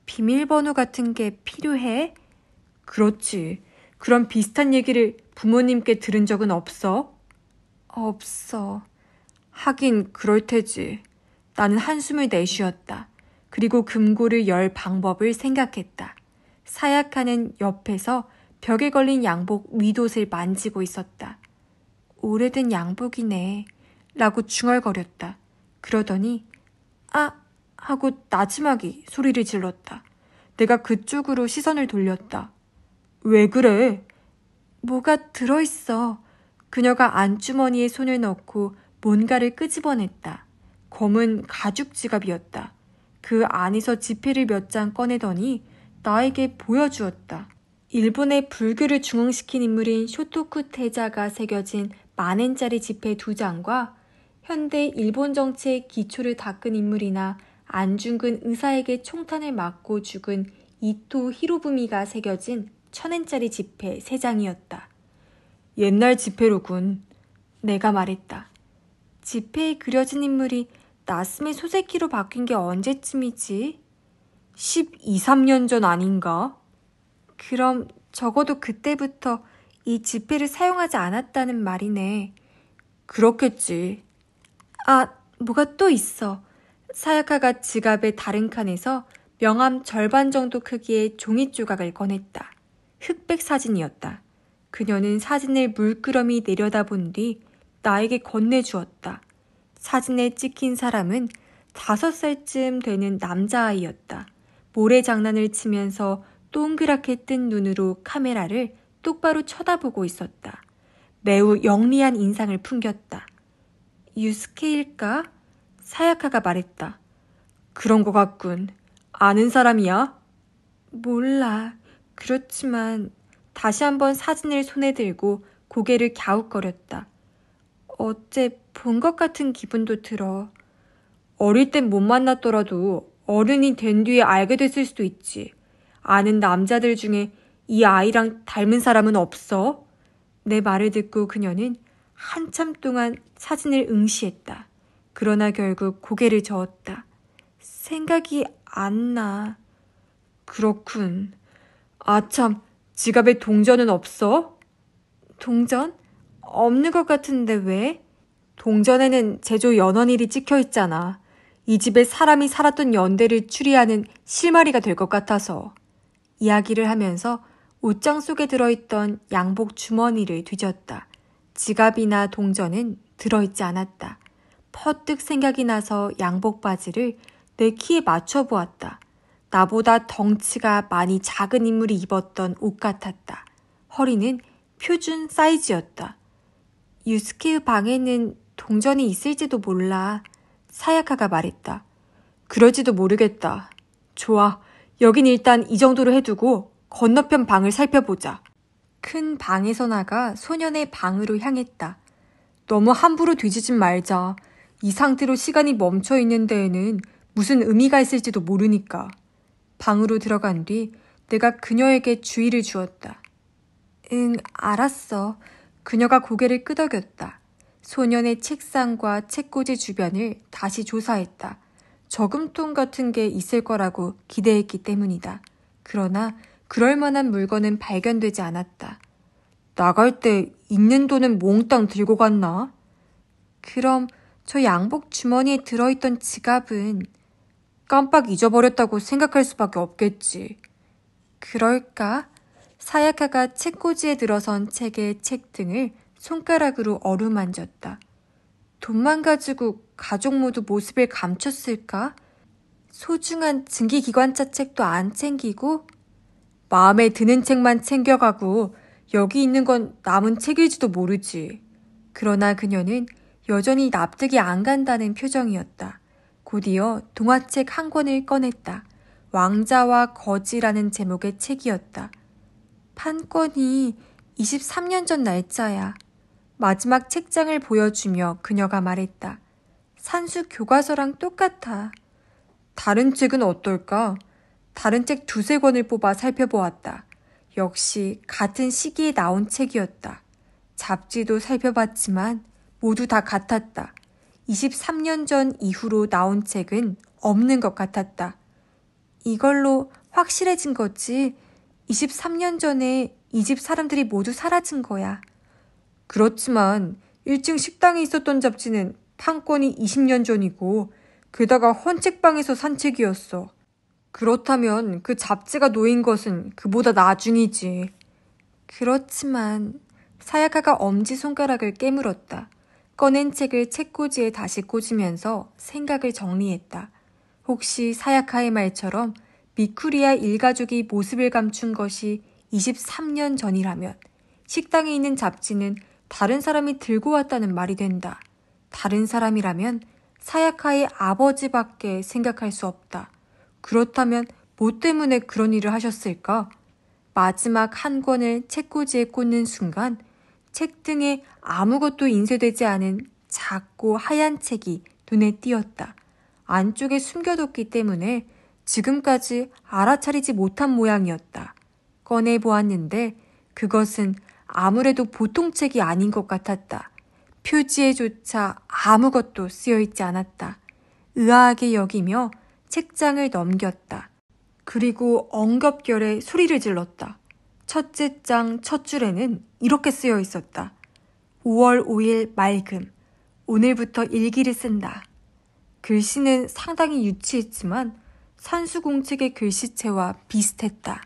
비밀번호 같은 게 필요해? 그렇지. 그런 비슷한 얘기를 부모님께 들은 적은 없어? 없어. 하긴 그럴 테지. 나는 한숨을 내쉬었다. 그리고 금고를 열 방법을 생각했다. 사야카는 옆에서 벽에 걸린 양복 윗옷을 만지고 있었다. 오래된 양복이네. 라고 중얼거렸다. 그러더니 아! 하고 나지막이 소리를 질렀다. 내가 그쪽으로 시선을 돌렸다. 왜 그래? 뭐가 들어있어. 그녀가 안주머니에 손을 넣고 뭔가를 끄집어냈다. 검은 가죽 지갑이었다. 그 안에서 지폐를 몇 장 꺼내더니 나에게 보여주었다. 일본의 불교를 중흥시킨 인물인 쇼토쿠 태자가 새겨진 10,000엔짜리 지폐 2장과 현대 일본 정치의 기초를 닦은 인물이나 안중근 의사에게 총탄을 맞고 죽은 이토 히로부미가 새겨진 1,000엔짜리 지폐 3장이었다. 옛날 지폐로군. 내가 말했다. 지폐에 그려진 인물이 나스메 소세키로 바뀐 게 언제쯤이지? 12, 13년 전 아닌가? 그럼 적어도 그때부터 이 지폐를 사용하지 않았다는 말이네. 그렇겠지. 아, 뭐가 또 있어. 사야카가 지갑의 다른 칸에서 명함 절반 정도 크기의 종이 조각을 꺼냈다. 흑백 사진이었다. 그녀는 사진을 물끄러미 내려다본 뒤 나에게 건네주었다. 사진에 찍힌 사람은 5살쯤 되는 남자아이였다. 모래장난을 치면서 동그랗게 뜬 눈으로 카메라를 똑바로 쳐다보고 있었다. 매우 영리한 인상을 풍겼다. 유스케일까? 사야카가 말했다. 그런 것 같군. 아는 사람이야? 몰라. 그렇지만 다시 한번 사진을 손에 들고 고개를 갸웃거렸다. 어째 본 것 같은 기분도 들어. 어릴 땐 못 만났더라도 어른이 된 뒤에 알게 됐을 수도 있지. 아는 남자들 중에 이 아이랑 닮은 사람은 없어? 내 말을 듣고 그녀는 한참 동안 사진을 응시했다. 그러나 결국 고개를 저었다. 생각이 안 나. 그렇군. 아참, 지갑에 동전은 없어? 동전? 없는 것 같은데 왜? 동전에는 제조 연원일이 찍혀 있잖아. 이 집에 사람이 살았던 연대를 추리하는 실마리가 될 것 같아서. 이야기를 하면서 옷장 속에 들어있던 양복 주머니를 뒤졌다. 지갑이나 동전은 들어있지 않았다. 퍼뜩 생각이 나서 양복 바지를 내 키에 맞춰 보았다. 나보다 덩치가 많이 작은 인물이 입었던 옷 같았다. 허리는 표준 사이즈였다. 유스케의 방에는 동전이 있을지도 몰라. 사야카가 말했다. 그럴지도 모르겠다. 좋아, 여긴 일단 이 정도로 해두고 건너편 방을 살펴보자. 큰 방에서 나가 소년의 방으로 향했다. 너무 함부로 뒤지진 말자. 이 상태로 시간이 멈춰 있는 데에는 무슨 의미가 있을지도 모르니까. 방으로 들어간 뒤 내가 그녀에게 주의를 주었다. 응, 알았어. 그녀가 고개를 끄덕였다. 소년의 책상과 책꽂이 주변을 다시 조사했다. 저금통 같은 게 있을 거라고 기대했기 때문이다. 그러나 그럴 만한 물건은 발견되지 않았다. 나갈 때 있는 돈은 몽땅 들고 갔나? 그럼 저 양복 주머니에 들어있던 지갑은 깜빡 잊어버렸다고 생각할 수밖에 없겠지. 그럴까? 사야카가 책꽂이에 들어선 책의 책등을 손가락으로 어루만졌다. 돈만 가지고 가족 모두 모습을 감췄을까? 소중한 증기기관차 책도 안 챙기고 마음에 드는 책만 챙겨가고 여기 있는 건 남은 책일지도 모르지. 그러나 그녀는 여전히 납득이 안 간다는 표정이었다. 곧이어 동화책 한 권을 꺼냈다. 왕자와 거지라는 제목의 책이었다. 판권이 23년 전 날짜야. 마지막 책장을 보여주며 그녀가 말했다. 산수 교과서랑 똑같아. 다른 책은 어떨까? 다른 책 2-3권을 뽑아 살펴보았다. 역시 같은 시기에 나온 책이었다. 잡지도 살펴봤지만 모두 다 같았다. 23년 전 이후로 나온 책은 없는 것 같았다. 이걸로 확실해진 거지. 23년 전에 이 집 사람들이 모두 사라진 거야. 그렇지만 1층 식당에 있었던 잡지는 판권이 20년 전이고 게다가 헌책방에서 산 책이었어. 그렇다면 그 잡지가 놓인 것은 그보다 나중이지. 그렇지만 사야카가 엄지손가락을 깨물었다. 꺼낸 책을 책꽂이에 다시 꽂으면서 생각을 정리했다. 혹시 사야카의 말처럼 미쿠리아 일가족이 모습을 감춘 것이 23년 전이라면 식당에 있는 잡지는 다른 사람이 들고 왔다는 말이 된다. 다른 사람이라면 사야카의 아버지밖에 생각할 수 없다. 그렇다면 뭐 때문에 그런 일을 하셨을까? 마지막 한 권을 책꽂이에 꽂는 순간 책등에 아무것도 인쇄되지 않은 작고 하얀 책이 눈에 띄었다. 안쪽에 숨겨뒀기 때문에 지금까지 알아차리지 못한 모양이었다. 꺼내보았는데 그것은 아무래도 보통 책이 아닌 것 같았다. 표지에조차 아무것도 쓰여있지 않았다. 의아하게 여기며 책장을 넘겼다. 그리고 엉겁결에 소리를 질렀다. 첫째 장 첫 줄에는 이렇게 쓰여 있었다. 5월 5일 맑음. 오늘부터 일기를 쓴다. 글씨는 상당히 유치했지만 산수공책의 글씨체와 비슷했다.